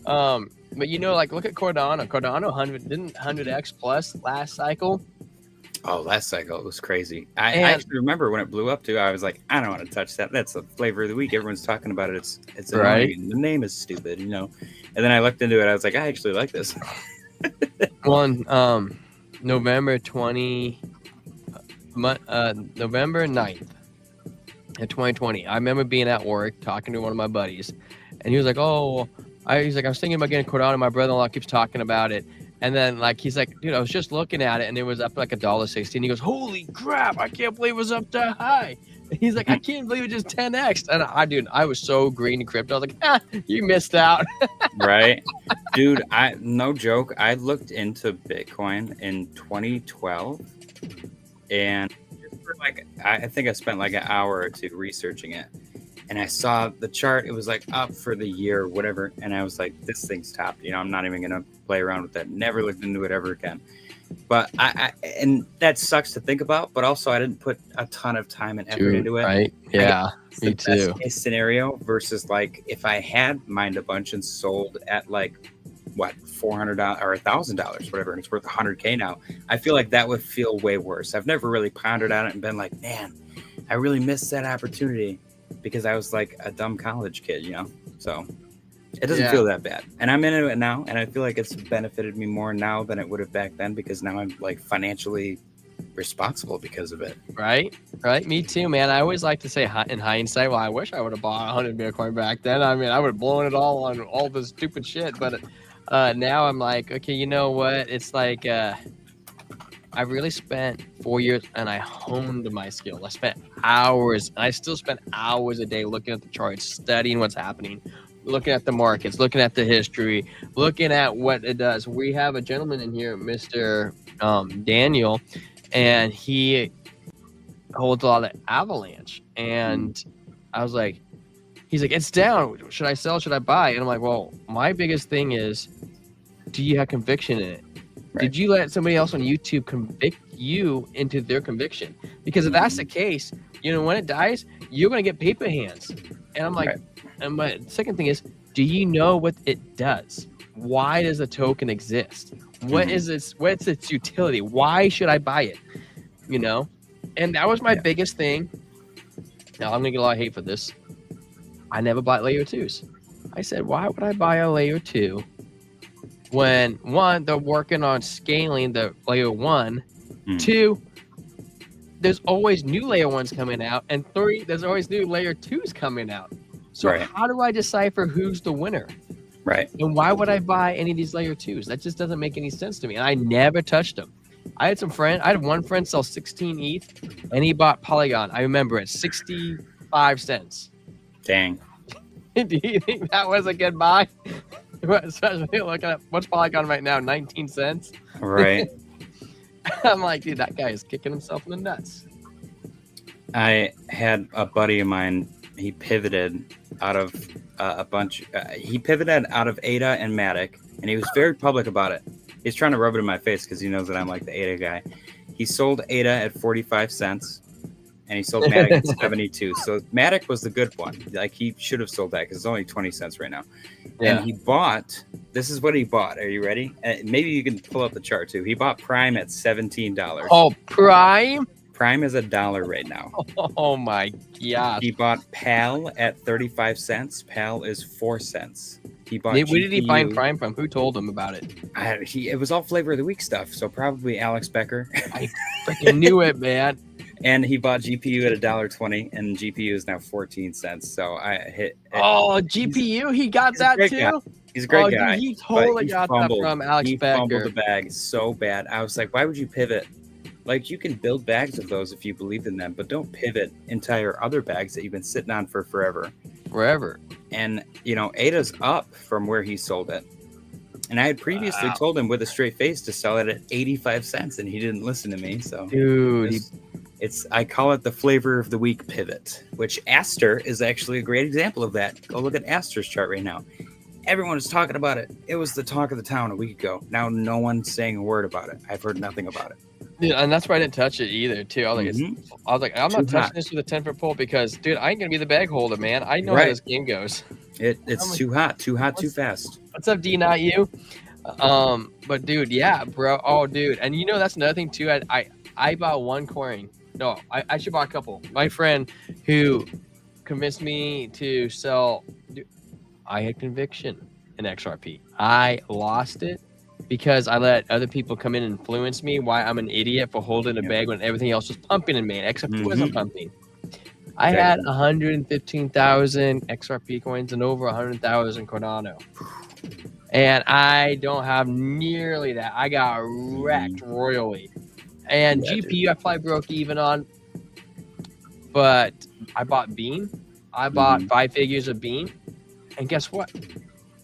But you know, like look at Cardano. Cardano 100x plus last cycle. Oh, last cycle it was crazy. I actually remember when it blew up too. I was like, I don't want to touch that. That's the flavor of the week. Everyone's talking about it. It's right. The name is stupid, you know. And then I looked into it. I was like, I actually like this. On November 9th. In 2020, I remember being at work talking to one of my buddies, and he was like, "Oh, he's like, I was thinking about getting Cardano. My brother-in-law keeps talking about it." And then like he's like, "Dude, I was just looking at it, and it was up like $1.60." He goes, "Holy crap! I can't believe it was up that high." And he's like, "I can't believe it just 10x." And I was so green to crypto. I was like, "You missed out." Right, dude. No joke. I looked into Bitcoin in 2012, and. Like I think I spent like an hour or two researching it, and I saw the chart. It was like up for the year or whatever. And I was like, this thing's topped. You know, I'm not even going to play around with that. Never looked into it ever again. But and that sucks to think about. But also, I didn't put a ton of time and effort into it. Right? Yeah, me too. Best case scenario versus like if I had mined a bunch and sold at like what $400 or $1,000, whatever, and it's worth $100K now. I feel like that would feel way worse. I've never really pondered on it and been like, man, I really missed that opportunity because I was like a dumb college kid, you know. So it doesn't feel that bad, and I'm into it now, and I feel like it's benefited me more now than it would have back then because now I'm like financially responsible because of it. Right. Me too, man. I always like to say in hindsight, well, I wish I would have bought 100 Bitcoin back then. I mean, I would have blown it all on all this stupid shit. But now I'm like, okay, you know what? It's like I really spent 4 years and I honed my skill. I spent hours, and I still spend hours a day looking at the charts, studying what's happening, looking at the markets, looking at the history, looking at what it does. We have a gentleman in here, Mr. Daniel, and he holds a lot of Avalanche. And I was like, he's like, it's down. Should I sell? Should I buy? And I'm like, well, my biggest thing is, do you have conviction in it? Right. Did you let somebody else on YouTube convict you into their conviction? Because if that's the case, you know, when it dies, you're going to get paper hands. And I'm like, and my second thing is, do you know what it does? Why does a token exist? What is its, what's its utility? Why should I buy it? You know? And that was my biggest thing. Now I'm gonna get a lot of hate for this. I never bought layer 2s. I said, why would I buy a layer 2 when one, they're working on scaling the layer 1, 2, there's always new layer 1s coming out, and 3, there's always new layer 2s coming out. So how do I decipher who's the winner? Right. And why would I buy any of these layer 2s? That just doesn't make any sense to me. And I never touched them. I had one friend sell 16 ETH, and he bought Polygon. I remember it, 65 cents. Dang. Do you think that was a good buy? Especially looking at what's Polygon right now, 19 cents. Right. I'm like, dude, that guy is kicking himself in the nuts. I had a buddy of mine. He pivoted out of a bunch. He pivoted out of ADA and Matic, and he was very public about it. He's trying to rub it in my face because he knows that I'm like the ADA guy. He sold ADA at 45 cents, and he sold Matic at 72. So Matic was the good one. Like, he should have sold that because it's only 20 cents right now. Yeah. And he bought. This is what he bought. Are you ready? Maybe you can pull up the chart too. He bought Prime at $17. Oh, Prime. Prime is $1 right now. Oh my god! He bought PAL at 35 cents. PAL is 4 cents. He bought. Where did he find Prime from? Who told him about it? It was all flavor of the week stuff. So probably Alex Becker. I freaking knew it, man. And he bought GPU at $1.20, and GPU is now 14 cents. So I hit. Oh, GPU! He got that too. Guy. He's a great guy. Dude, he totally got that from Alex Becker. He fumbled the bag so bad. I was like, why would you pivot? Like, you can build bags of those if you believe in them, but don't pivot entire other bags that you've been sitting on for forever. And, you know, ADA's up from where he sold it. And I had previously told him with a straight face to sell it at 85 cents, and he didn't listen to me. So, dude, I call it the flavor of the week pivot, which Aster is actually a great example of that. Go look at Aster's chart right now. Everyone is talking about it. It was the talk of the town a week ago. Now no one's saying a word about it. I've heard nothing about it. Dude, and that's why I didn't touch it either, too. I was like, I'm not touching this with a 10-foot pole because, dude, I ain't gonna be the bag holder, man. I know how this game goes. It's too hot, too fast. What's up, D? Not you. But dude, yeah, bro. Oh, dude, and you know that's another thing too. I bought one coin. No, I should buy a couple. My friend who convinced me to sell. Dude, I had conviction in XRP. I lost it because I let other people come in and influence me. Why I'm an idiot for holding a bag when everything else was pumping in me. XRP wasn't pumping. I had 115,000 XRP coins and over 100,000 Cardano. And I don't have nearly that. I got wrecked royally. And GPU, I probably broke even on. But I bought Beam. I bought 5 figures of Beam. And guess what?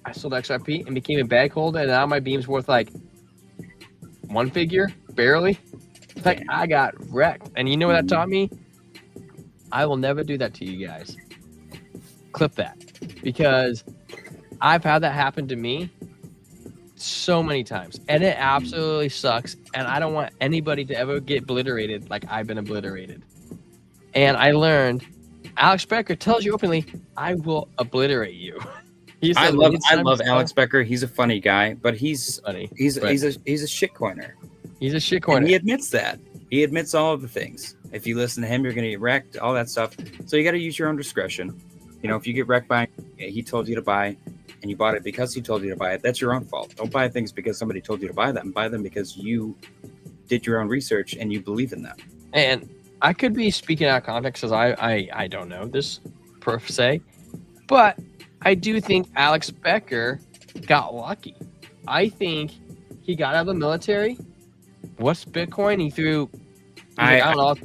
I sold XRP and became a bag holder. And now my Beam's worth like 1 figure, barely. In fact, I got wrecked. And you know what that taught me? I will never do that to you guys. clip that, because I've had that happen to me so many times, and it absolutely sucks. And I don't want anybody to ever get obliterated like I've been obliterated. And I learned, Alex Becker tells you openly, I will obliterate you. I love Alex Becker. He's a funny guy, but he's funny. He's a shit coiner. He's a shit coiner. And he admits that. He admits all of the things. If you listen to him, you're going to get wrecked, all that stuff. So you got to use your own discretion. You know, if you get wrecked by, he told you to buy, and you bought it because he told you to buy it, that's your own fault. Don't buy things because somebody told you to buy them. Buy them because you did your own research and you believe in them. And I could be speaking out of context, because I don't know this per se, but I do think Alex Becker got lucky. I think he got out of the military. What's Bitcoin? He threw. I don't know.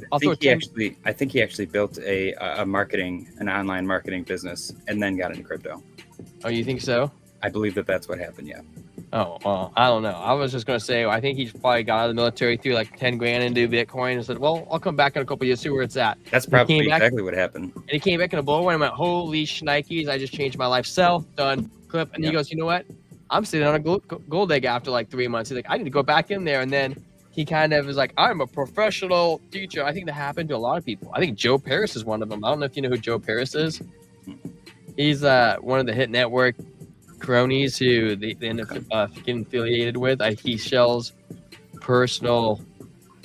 I think he actually built an online marketing business, and then got into crypto. Oh, you think so? I believe that's what happened. Yeah. Oh, well, I don't know. I was just gonna say, I think he's probably got out of the military, threw like 10 grand into Bitcoin, and said, "Well, I'll come back in a couple of years, see where it's at." That's probably exactly what happened. And he came back in a bullrun and went, "Holy shnikes! I just changed my life. Done. Clip." And he goes, "You know what? I'm sitting on a gold egg after like 3 months." He's like, "I need to go back in there." And then he kind of is like, "I'm a professional teacher." I think that happened to a lot of people. I think Joe Paris is one of them. I don't know if you know who Joe Paris is. He's one of the Hit Network cronies who they end up getting affiliated with. He sells personal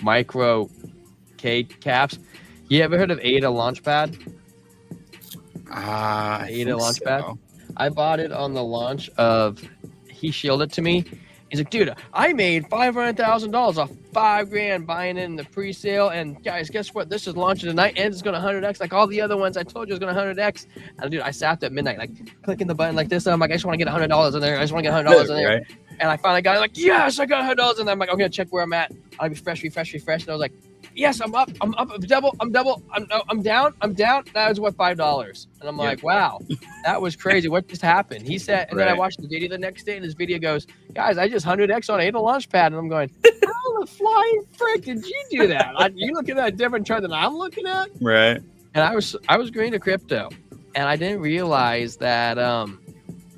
micro K caps. You ever heard of ADA Launchpad? ADA Launchpad. So. I bought it on the launch of. He shielded it to me. He's like, "Dude, I made $500,000 off $5 grand buying in the pre-sale. And guys, guess what? This is launching tonight, and it's going to 100x like all the other ones I told you it's going to 100x." And dude, I sat there at midnight, like clicking the button like this. And I'm like, I just want to get $100 in there. I just want to get $100 in there. Right. And I finally got it. Like, yes, I got $100 in there. I'm like, I'm gonna check where I'm at. I'll be refresh. And I was like, yes, I'm up. I'm double. I'm down. Now it's what, $5. And I'm like, wow, that was crazy. What just happened? He said, and then I watched the video the next day, and his video goes, "Guys, I just 100x on ADA Launchpad." And I'm going, how the flying frick did you do that? You looking at a different chart than I'm looking at? Right. And I was green to crypto, and I didn't realize that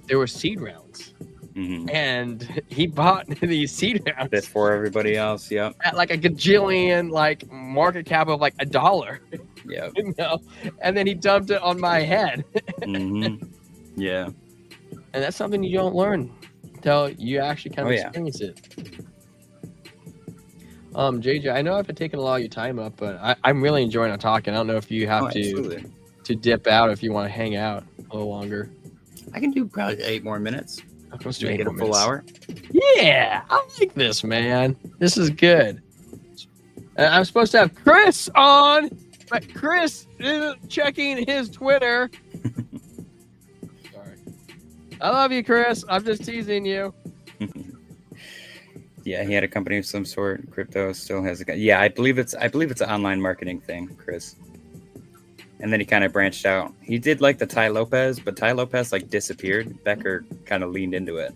there were seed rounds. Mm-hmm. And he bought these seed rounds before everybody else. Yep. At like a gajillion, like market cap of like $1. Yeah. You know? And then he dumped it on my head. Mm-hmm. Yeah. And that's something you don't learn until you actually kind of experience it. JJ, I know I've been taking a lot of your time up, but I'm really enjoying our talking. I don't know if you have to dip out, if you want to hang out a little longer. I can do probably 8 more minutes. Let's do Make it a full hour. Yeah, I like this, man. This is good. I'm supposed to have Chris on, but Chris isn't checking his Twitter. Sorry. I love you, Chris. I'm just teasing you. Yeah, he had a company of some sort. Crypto still has a. Yeah, I believe it's an online marketing thing, Chris. And then he kind of branched out. He did like the Tai Lopez, but Tai Lopez like disappeared. Becker kind of leaned into it,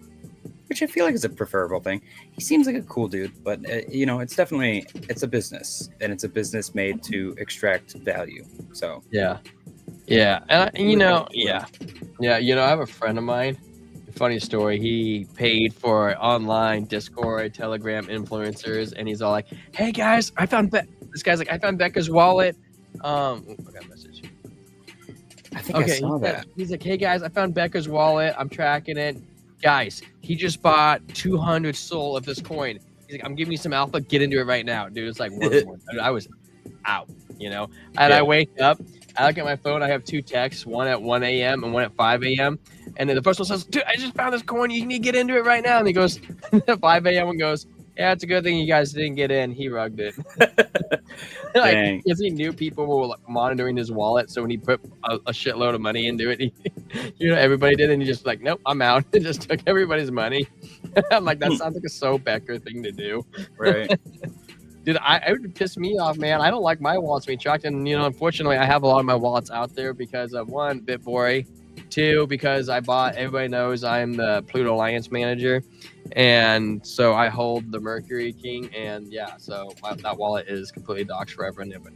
which I feel like is a preferable thing. He seems like a cool dude, but it's a business, and it's a business made to extract value. So yeah, and I have a friend of mine. Funny story. He paid for online Discord, Telegram influencers, and he's all like, "Hey guys, I found this guy's like, I found Becker's wallet." I got a message. I think I saw that. He's like, "Hey guys, I found Becker's wallet. I'm tracking it. Guys, he just bought 200 SOL of this coin. He's like, I'm giving you some alpha. Get into it right now, dude." It's like, I was out, And I wake up, I look at my phone. I have 2 texts, one at 1 a.m. and one at 5 a.m. And then the first one says, "Dude, I just found this coin. You need to get into it right now." And he goes, 5 a.m. and goes, "Yeah, it's a good thing you guys didn't get in. He rugged it." Because he knew people were like monitoring his wallet. So when he put a shitload of money into it, everybody did. And he just like, "Nope, I'm out." It just took everybody's money. I'm like, that sounds like a so Becker thing to do. Right. Dude, it would piss me off, man. I don't like my wallets being tracked. And, unfortunately, I have a lot of my wallets out there because of 1, BitBoy. 2, because everybody knows I'm the Pluto Alliance manager. And so I hold the Mercury King. And yeah, so that wallet is completely doxed forever. Never.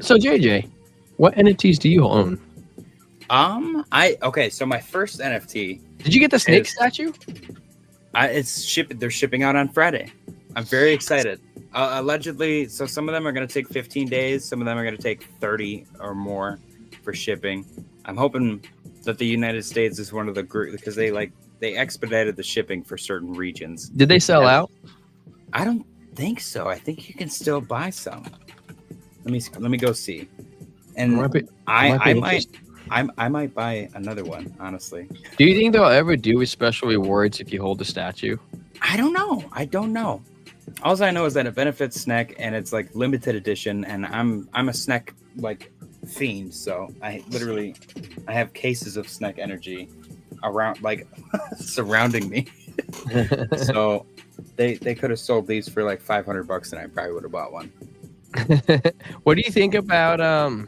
So JJ, what NFTs do you own? So my first NFT, Did you get the snake Is- statue? they're shipping out on Friday. I'm very excited. Allegedly, so some of them are going to take 15 days, some of them are going to take 30 or more for shipping. I'm hoping that the United States is one of the group, because they expedited the shipping for certain regions. Did they sell out? I don't think so. I think you can still buy some. Let me go see. And I might buy another one, honestly. Do you think they'll ever do special rewards if you hold the statue? I don't know. All I know is that it benefits Snack, and it's like limited edition, and I'm a Snack like fiend, so I have cases of Snack energy around, like surrounding me. So they could have sold these for like $500 and I probably would have bought one. What do you think about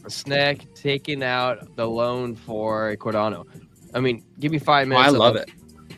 Snack taking out the loan for Cardano? I mean, give me 5 minutes. I love it.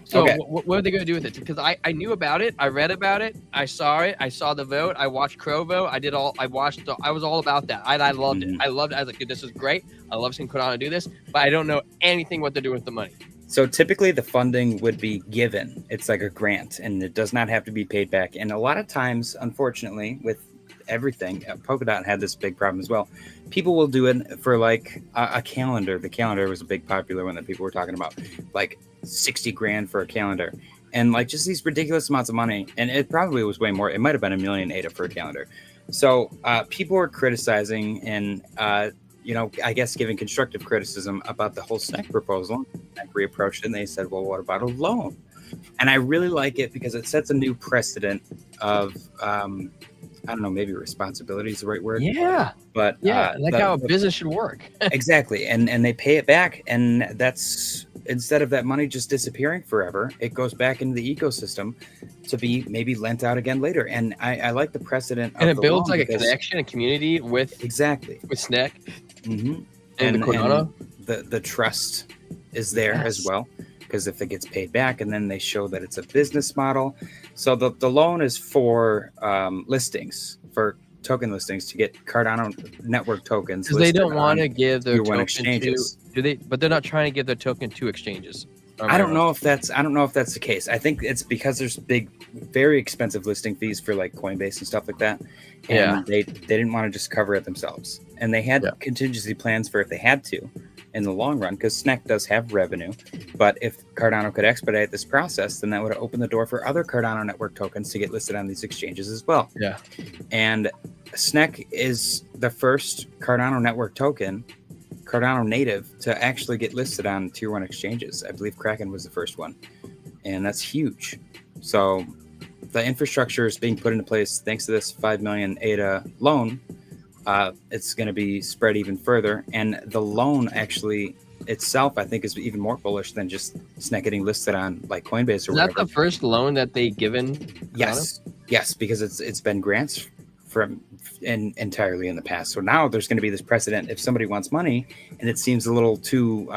So Okay. what are they going to do with it? Because I knew about it. I read about it. I saw it. I saw the vote. I watched Crow vote. I was all about that. I loved it. I loved it. I was like, dude, this is great. I love seeing Cardano do this, but I don't know anything what they're doing with the money. So typically the funding would be given. It's like a grant, and it does not have to be paid back. And a lot of times, unfortunately, with everything, Polkadot had this big problem as well. People will do it for like a calendar. The calendar was a big popular one that people were talking about, like 60 grand for a calendar, and like just these ridiculous amounts of money. And it probably was way more. It might have been $1.8 million for a calendar. So people were criticizing and I guess giving constructive criticism about the whole SNEC proposal. SNEC reapproached it and they said, well, what about a loan? And I really like it because it sets a new precedent of I don't know, maybe responsibility is the right word. Yeah. But how a business should work. Exactly. And they pay it back. And that's, instead of that money just disappearing forever, it goes back into the ecosystem to be maybe lent out again later. And I like the precedent. And it builds like a connection, a community with exactly with SNEC. Mm-hmm. And the Cardano. The trust is there as well, because if it gets paid back and then they show that it's a business model. So the loan is for listings, for token listings, to get Cardano network tokens. Because they don't want to give their token exchanges. Do they? But they're not trying to give their token to exchanges. I don't know if that's the case. I think it's because there's big, very expensive listing fees for like Coinbase and stuff like that. And they didn't want to just cover it themselves. And they had contingency plans for if they had to in the long run, because SNEC does have revenue. But if Cardano could expedite this process, then that would open the door for other Cardano network tokens to get listed on these exchanges as well. Yeah. And SNEC is the first Cardano network token, Cardano native, to actually get listed on tier 1 exchanges. I believe Kraken was the first one, and that's huge. So the infrastructure is being put into place thanks to this 5 million ADA loan. It's going to be spread even further, and the loan actually itself, I think, is even more bullish than just SNEC getting listed on like Coinbase or whatever. Is that the first loan that they've given Cardano? Yes, because it's been grants from entirely in the past. So now there's going to be this precedent. If somebody wants money and it seems a little too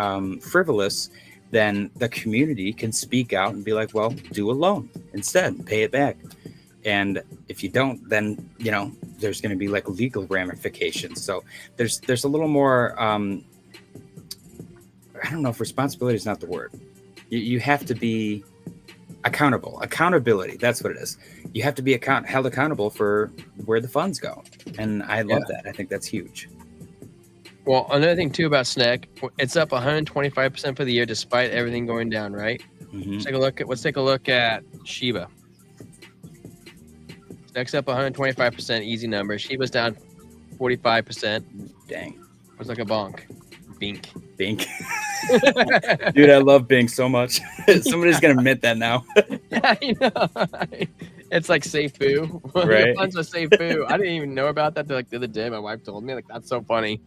frivolous, then the community can speak out and be like, well, do a loan instead, pay it back. And if you don't, then there's going to be like legal ramifications. So there's a little more I don't know if responsibility is not the word. You have to be accountability, that's what it is. You have to be held accountable for where the funds go, and I love that. I think that's huge. Well, another thing too about SNEC, it's up 125% for the year despite everything going down, right? Mm-hmm. Let's take a look at Shiba. SNEC's up 125%, easy number. Shiba's down 45%. Dang, it's like a bonk. Bink. Dude, I love Bing so much. Somebody's gonna admit that now. It's like Safe Boo. Right. Funds with Safe Boo. I didn't even know about that the other day. My wife told me, like, that's so funny.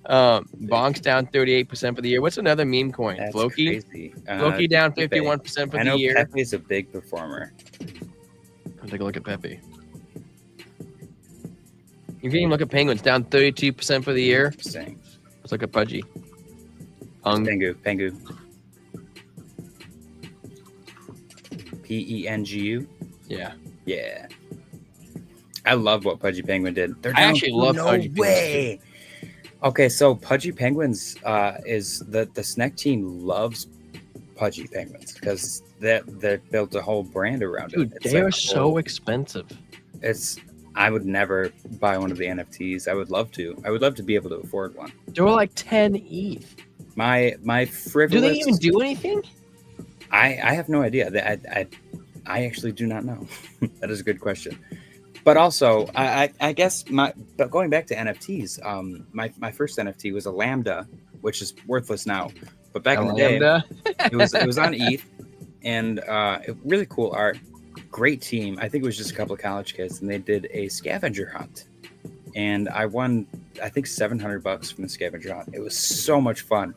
Bonk's down 38% for the year. What's another meme coin? That's Floki. Crazy. Floki down 51% for the year. Pepe's a big performer. I'll take a look at Pepe. You can even look at Penguins, down 32% for the year. Interesting. It's like a pudgy. Pengu. PENGU. Yeah. I love what Pudgy Penguin did. I actually love no Pudgy way. Okay, so Pudgy Penguins is the SNEC team loves Pudgy Penguins because they built a whole brand around Dude, it. they are so expensive. I would never buy one of the NFTs. I would love to. I would love to be able to afford one. They were like 10 ETH. My frivolous. Do they even do anything? I have no idea. I actually do not know. That is a good question. But also, I guess but going back to NFTs, my first NFT was a Lambda, which is worthless now. But back in the day, it was on ETH, and really cool art, great team. I think it was just a couple of college kids, and they did a scavenger hunt, and I won I think $700 from the scavenger hunt. It was so much fun,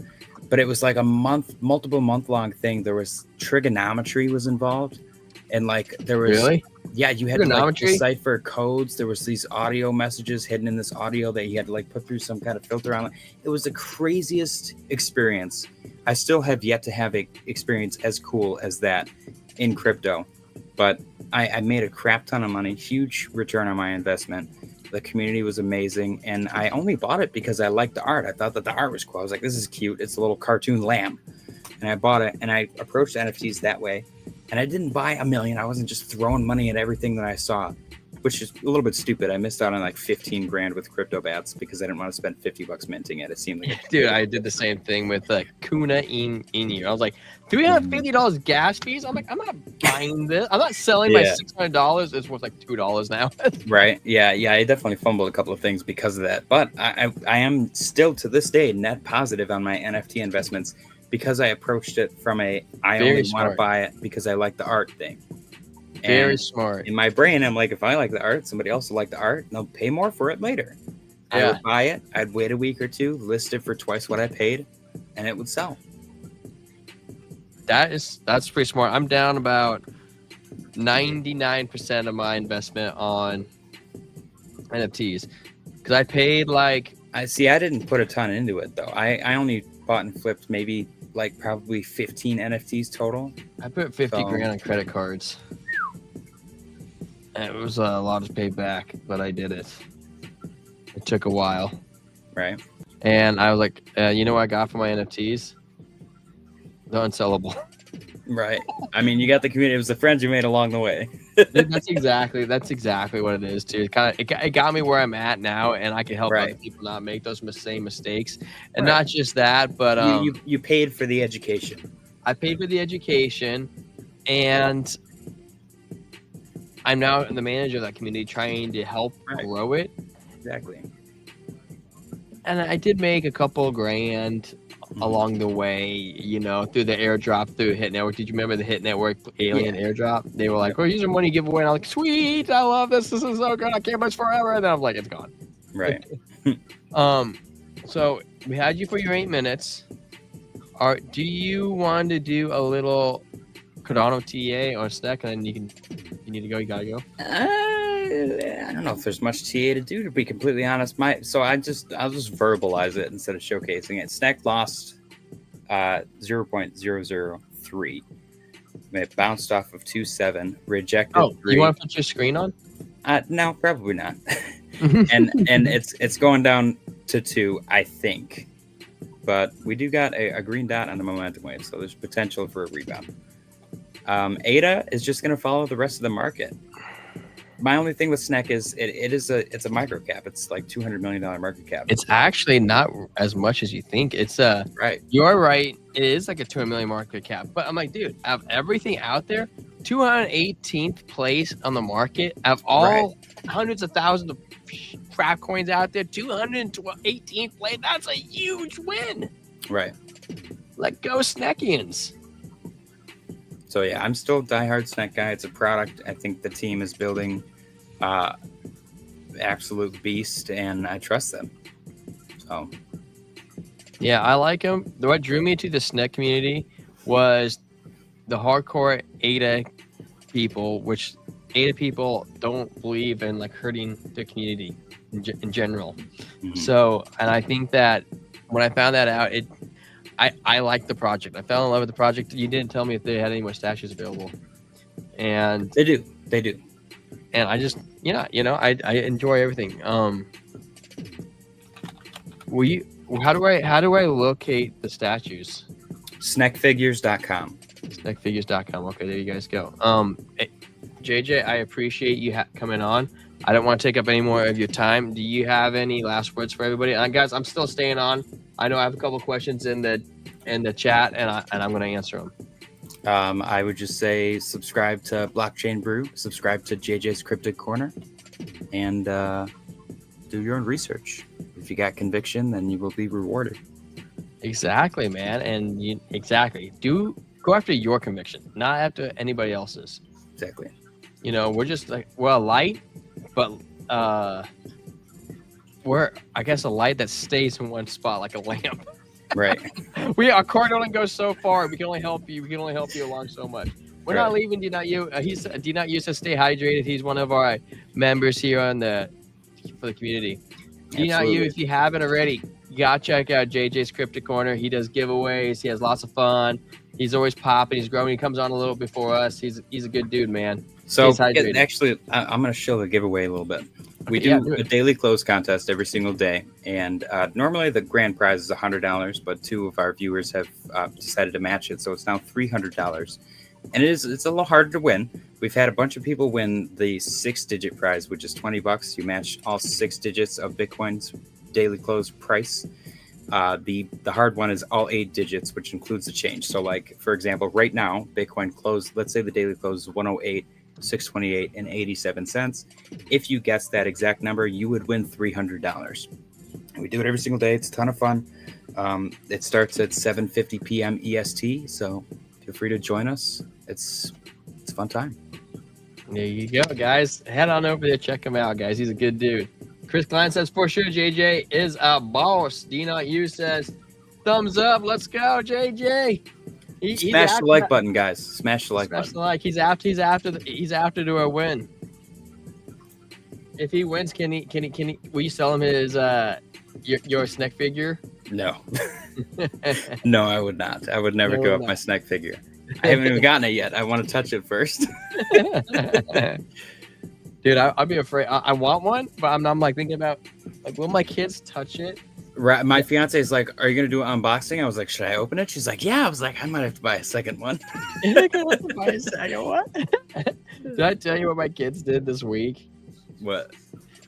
but it was like a multiple month long thing. There was trigonometry was involved, and like there was really. Yeah, you had to like decipher codes. There was these audio messages hidden in this audio that you had to like put through some kind of filter on. It was the craziest experience. I still have yet to have an experience as cool as that in crypto, but I made a crap ton of money, huge return on my investment. The community was amazing, and I only bought it because I liked the art. I thought that the art was cool. I was like, this is cute. It's a little cartoon lamb, and I bought it, and I approached NFTs that way. And I didn't buy a million. I wasn't just throwing money at everything that I saw, which is a little bit stupid. I missed out on like 15 grand with crypto bats because I didn't want to spend $50 minting it. It seemed like dude, I did the same thing with Kuna Inu. I was like, $350 gas fees. I'm like, I'm not buying this. I'm not selling my $600. It's worth like $2 now. Right? Yeah. I definitely fumbled a couple of things because of that. But I am still to this day net positive on my NFT investments, because I approached it from I only want to buy it because I like the art thing. Very smart. In my brain, I'm like, if I like the art, somebody else will like the art, and they'll pay more for it later. Yeah. I would buy it. I'd wait a week or two, list it for twice what I paid, and it would sell. That's pretty smart. I'm down about 99% of my investment on NFTs because I paid like. I didn't put a ton into it though. I only bought and flipped maybe like probably 15 NFTs total. I put 50 grand on credit cards. And it was a lot to pay back, but I did it. It took a while. Right. And I was like, you know what I got for my NFTs? The unsellable. Right. I mean, you got the community. It was the friends you made along the way. That's exactly what it is, too. It got me where I'm at now, and I can help other people not make those same mistakes. And not just that, but you paid for the education. I paid for the education, and I'm now the manager of that community, trying to help grow it. Exactly. And I did make a couple grand along the way, you know, through the airdrop through Hit Network. Did you remember the Hit Network alien airdrop? They were like, "We're using money giveaway." And I'm like, "Sweet, I love this. This is so good. I can't miss forever." And then I'm like, "It's gone." Right. So we had you for your 8 minutes. Do you want to do a little Cardano TA or SNEC, and then you need to go. You gotta go. I don't know if there's much TA to do, to be completely honest. I'll just verbalize it instead of showcasing it. SNEC lost 0.003. It bounced off of 2.7, rejected 3. You want to put your screen on? No, probably not. and it's going down to 2, I think. But we do got a green dot on the momentum wave, so there's potential for a rebound. ADA is just going to follow the rest of the market. My only thing with SNEC is it's a micro cap. It's like $200 million market cap. It's actually not as much as you think. It's right. You're right. It is like a $200 million market cap. But I'm like, dude, out of everything out there, 218th place on the market. Out of all hundreds of thousands of crap coins out there, 218th place. That's a huge win. Right. Let go, SNECians. So yeah, I'm still a diehard SNEC guy. It's a product I think the team is building, absolute beast, and I trust them. So yeah, I like them. What drew me to the SNEC community was the hardcore ADA people, which ADA people don't believe in like hurting the community in general. Mm-hmm. So, and I think that when I found that out, I like the project. I fell in love with the project. You didn't tell me if they had any more stashes available. And they do. and I just I enjoy everything. How do I locate the statues? Snackfigures.com. Snackfigures.com. Okay, there you guys go. JJ, I appreciate you coming on. I don't want to take up any more of your time. Do you have any last words for everybody? Guys, I'm still staying on. I know I have a couple questions in the chat, and I'm going to answer them. I would just say subscribe to Blockchain Brew, subscribe to JJ's Cryptic Corner, and do your own research. If you got conviction, then you will be rewarded. Exactly, man. And do go after your conviction, not after anybody else's. Exactly. We're just like, well, light, but we're, I guess, a light that stays in one spot like a lamp. Right. Our card only goes so far. We can only help you. We can only help you along so much. We're not leaving Do Not Use. Do Not Use to stay hydrated. He's one of our members here for the community. Do Not Use, if you haven't already, you gotta check out JJ's Cryptic Corner. He does giveaways. He has lots of fun. He's always popping. He's growing. He comes on a little before us. He's a good dude, man. So actually, I'm going to show the giveaway a little bit. We do a daily close contest every single day, and normally the grand prize is $100, but 2 of our viewers have decided to match it, so it's now $300. And it's a little harder to win. We've had a bunch of people win the 6-digit prize, which is $20. You match all 6 digits of Bitcoin's daily close price. The hard one is all 8 digits, which includes the change. So, like, for example, right now, Bitcoin closed, let's say the daily close is 108.628.87. If you guess that exact number, you would win $300. And we do it every single day. It's a ton of fun. It starts at 7:50 p.m. EST, so feel free to join us. It's a fun time. There you go, guys. Head on over there, check him out, guys. He's a good dude. Chris Klein says, for sure, JJ is a boss. Do Not Use says, thumbs up. Let's go, JJ. Smash the like button, guys. Smash the like button. Smash the like. He's after to a win. If he wins, can he? Will you sell him his your snack figure? No, no, I would not. I would never give up my snack figure. I haven't even gotten it yet. I want to touch it first. Dude, I'd be afraid. I want one, but I'm like thinking about, like, will my kids touch it? Right. My fiance is like, "Are you gonna do an unboxing?" I was like, "Should I open it?" She's like, "Yeah." I was like, "I might have to buy a second one." Did I tell you what my kids did this week? What?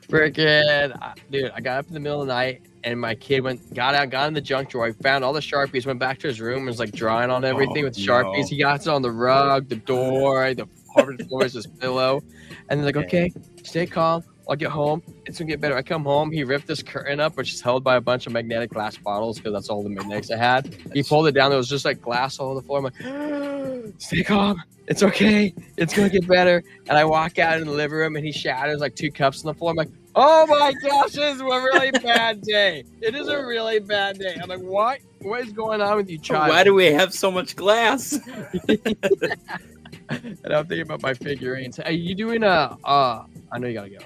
Freaking, dude! I got up in the middle of the night, and my kid got in the junk drawer. I found all the Sharpies, went back to his room, and was like drawing on everything with Sharpies. No. He got it on the rug, the door, the hardwood floors, his pillow, and they're like, "Okay, stay calm. I'll get home. It's gonna get better." I come home. He ripped this curtain up, which is held by a bunch of magnetic glass bottles because that's all the magnetics I had. He pulled it down. There was just like glass all over the floor. I'm like, "Stay calm. It's okay. It's gonna get better." And I walk out in the living room, and he shatters like 2 cups on the floor. I'm like, "Oh my gosh, this is a really bad day. It is a really bad day." I'm like, "What? What is going on with you, child? Why do we have so much glass?" And I'm thinking about my figurines. Are you doing I know you gotta go.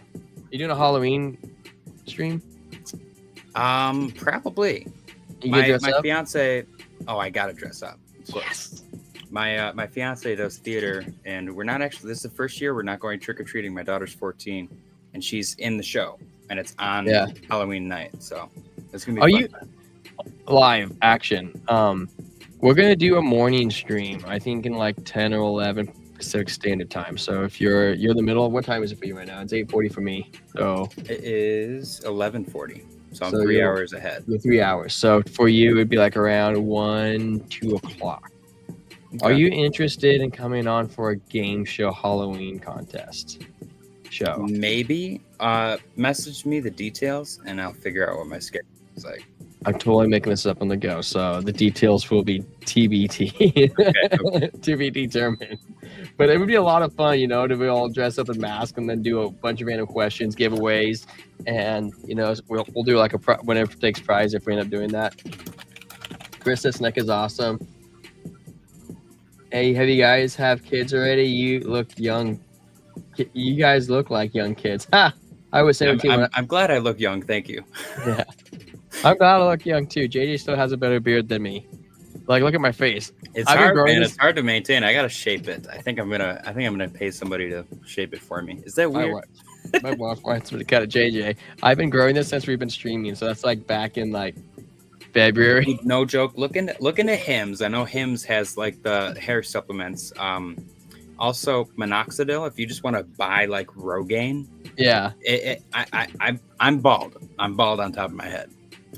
You doing a Halloween stream? Probably. My fiance. Oh, I gotta dress up. Yes. My fiance does theater, and we're not actually. This is the first year we're not going trick or treating. My daughter's 14, and she's in the show, and it's on Halloween night. So it's gonna be. Are you live action? We're gonna do a morning stream. I think in like 10 or 11 Pacific Standard Time. So if you're in the middle, what time is it for you right now? It's 8:40 for me. So it is 11:40. So I'm 3 hours ahead. You're 3 hours. So for you, it'd be like around 1-2 o'clock. Okay. Are you interested in coming on for a game show Halloween contest show? Maybe. Message me the details, and I'll figure out what my schedule is like. I'm totally making this up on the go, so the details will be TBT, okay. To be determined. But it would be a lot of fun, to be all dressed up in masks and then do a bunch of random questions, giveaways, and we'll do like a winner takes prize if we end up doing that. Chris, this neck is awesome. Hey, have you guys have kids already? You look young. You guys look like young kids. Ha! I was 17. I'm glad I look young. Thank you. Yeah. I'm glad I look young too. JJ still has a better beard than me. Like, look at my face. It's I've been hard, growing man. this- It's hard to maintain. I gotta shape it. I think I'm gonna pay somebody to shape it for me. Is that My weird? wife wants me to cut it. JJ, I've been growing this since we've been streaming, so that's like back in like February. No joke. Look into Hims. I know Hims has like the hair supplements. Also minoxidil. If you just want to buy like Rogaine, Yeah. I'm bald. I'm bald on top of my head.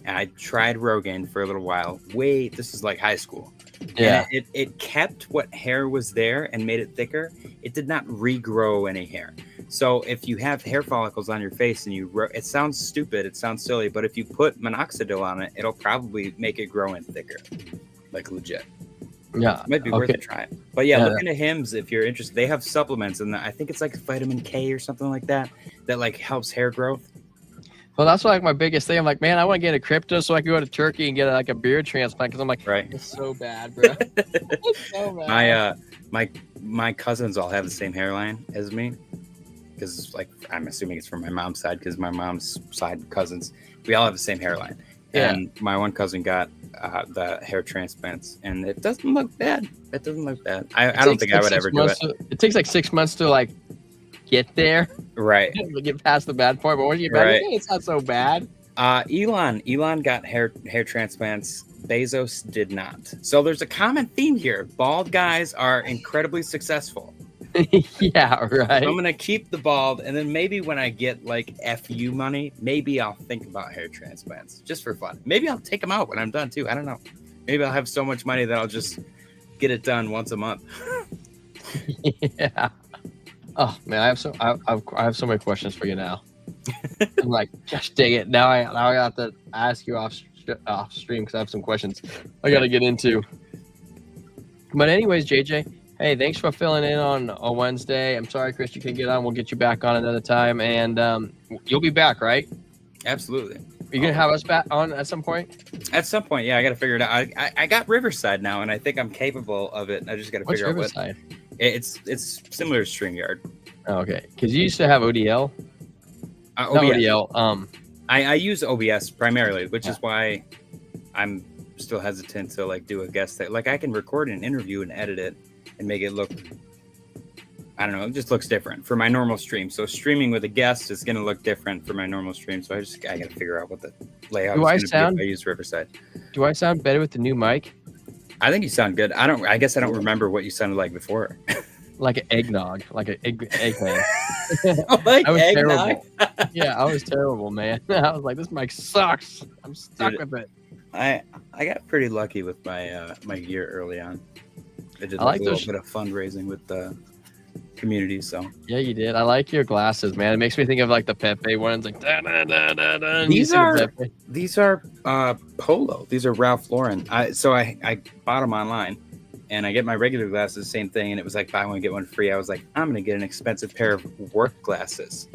And I tried Rogaine for a little while. This is like high school. Yeah. And it kept what hair was there and made it thicker. It did not regrow any hair. So if you have hair follicles on your face and it sounds stupid, it sounds silly, but if you put minoxidil on it, it'll probably make it grow in thicker, like legit. Yeah. It might be worth a try. But yeah, look into Hims if you're interested. They have supplements, and I think it's like vitamin K or something like that like helps hair growth. Well, that's like my biggest thing. I'm like, man, I want to get into crypto so I can go to Turkey and get like a beard transplant because I'm like, right. It's so bad, bro. It's so bad. My cousins all have the same hairline as me. Because like I'm assuming it's from my mom's side, because my mom's side cousins, we all have the same hairline. Yeah. And my one cousin got the hair transplants, and it doesn't look bad. It doesn't look bad. I don't think I would ever do it. It takes like 6 months to like get there, right? Get past the bad point, but once you get back, it's not so bad. Elon got hair transplants. Bezos did not. So there's a common theme here. Bald guys are incredibly successful. Yeah, right. So I'm gonna keep the bald, and then maybe when I get like FU money, maybe I'll think about hair transplants just for fun. Maybe I'll take them out when I'm done too. I don't know. Maybe I'll have so much money that I'll just get it done once a month. Yeah. Oh man, I have so many questions for you now. I'm like, gosh dang it! Now I have to ask you off stream because I have some questions I got to get into. But anyways, JJ. Hey, thanks for filling in on a Wednesday. I'm sorry, Chris, you couldn't get on. We'll get you back on another time, and you'll be back, right? Absolutely. Are you gonna have us back on at some point? At some point, yeah. I got to figure it out. I got Riverside now, and I think I'm capable of it. I just got to figure out Riverside? It's similar to StreamYard. Oh, okay, because you used to have ODL. OBS. Not ODL. I use OBS primarily, which is why I'm still hesitant to like do a guest thing. Like I can record an interview and edit it and make it look, I don't know, it just looks different for my normal stream. So streaming with a guest is going to look different for my normal stream. So I got to figure out what the layout is going to be if I use Riverside. Do I sound better with the new mic? I think you sound good. I guess I don't remember what you sounded like before. Like an eggnog, like an eggman. Like I was eggnog? terrible. Yeah, I was terrible, man. I was like, this mic sucks. I'm stuck with it. I got pretty lucky with my my gear early on. I did like a little bit of fundraising with the community, so yeah, you did. I like your glasses, man. It makes me think of like the Pepe ones, like da, da, da, da, da. These are Polo. These are Ralph Lauren. So I bought them online, and I get my regular glasses, same thing, and it was like buy one get one free. I was like, I'm gonna get an expensive pair of work glasses,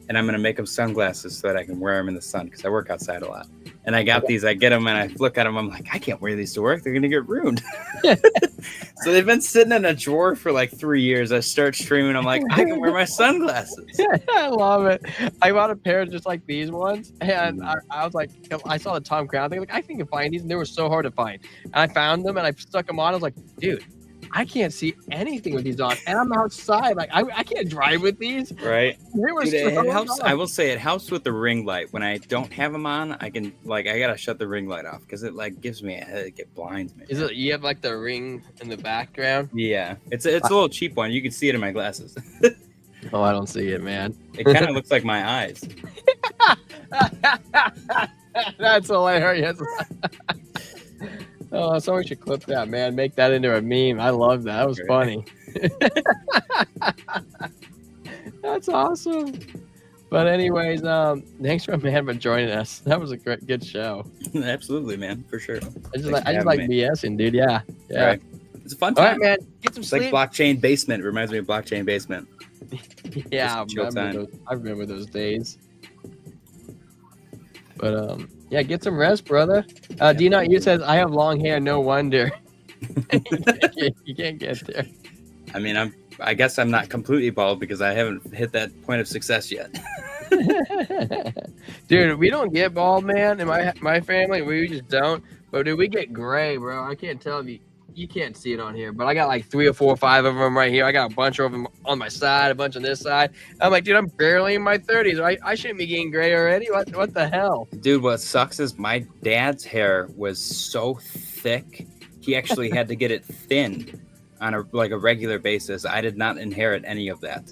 and I'm gonna make them sunglasses so that I can wear them in the sun because I work outside a lot. And I got these, I get them and I look at them. I'm like, I can't wear these to work. They're going to get ruined. So they've been sitting in a drawer for like 3 years. I start streaming. I'm like, I can wear my sunglasses. I love it. I bought a pair just like these ones. And I was like, I saw the Tom Crown thing. Like, I think I can find these. And they were so hard to find. And I found them and I stuck them on. I was like, dude, I can't see anything with these on. And I'm outside. Like, I can't drive with these. Right. Dude, it helps. I will say it helps with the ring light. When I don't have them on, I can I gotta shut the ring light off because it like gives me a headache. It blinds me. Is it you have like the ring in the background? Yeah, it's a little cheap one. You can see it in my glasses. Oh, I don't see it, man. It kind of looks like my eyes. That's hilarious. Oh, someone should clip that, man. Make that into a meme. I love that. That was funny. That's awesome. But anyways, thanks for joining us. That was a good show. Absolutely, man, for sure. I just like BSing, dude. Yeah. Right. It's a fun time. All right, man. Get some sleep. It's like Blockchain Basement. It reminds me of Blockchain Basement. Yeah, I remember those days. But yeah, get some rest, brother. D Not You says I have long hair, no wonder. You can't get there. I mean, I guess I'm not completely bald because I haven't hit that point of success yet. Dude, we don't get bald, man. In my family, we just don't. But dude, we get gray, bro. I can't tell if you can't see it on here, but I got like 3 or 4 or 5 of them right here. I got a bunch of them on my side, a bunch on this side. I'm like, dude, I'm barely in my 30s. I shouldn't be getting gray already. What the hell? Dude, what sucks is my dad's hair was so thick, he actually had to get it thinned on a regular basis. I did not inherit any of that.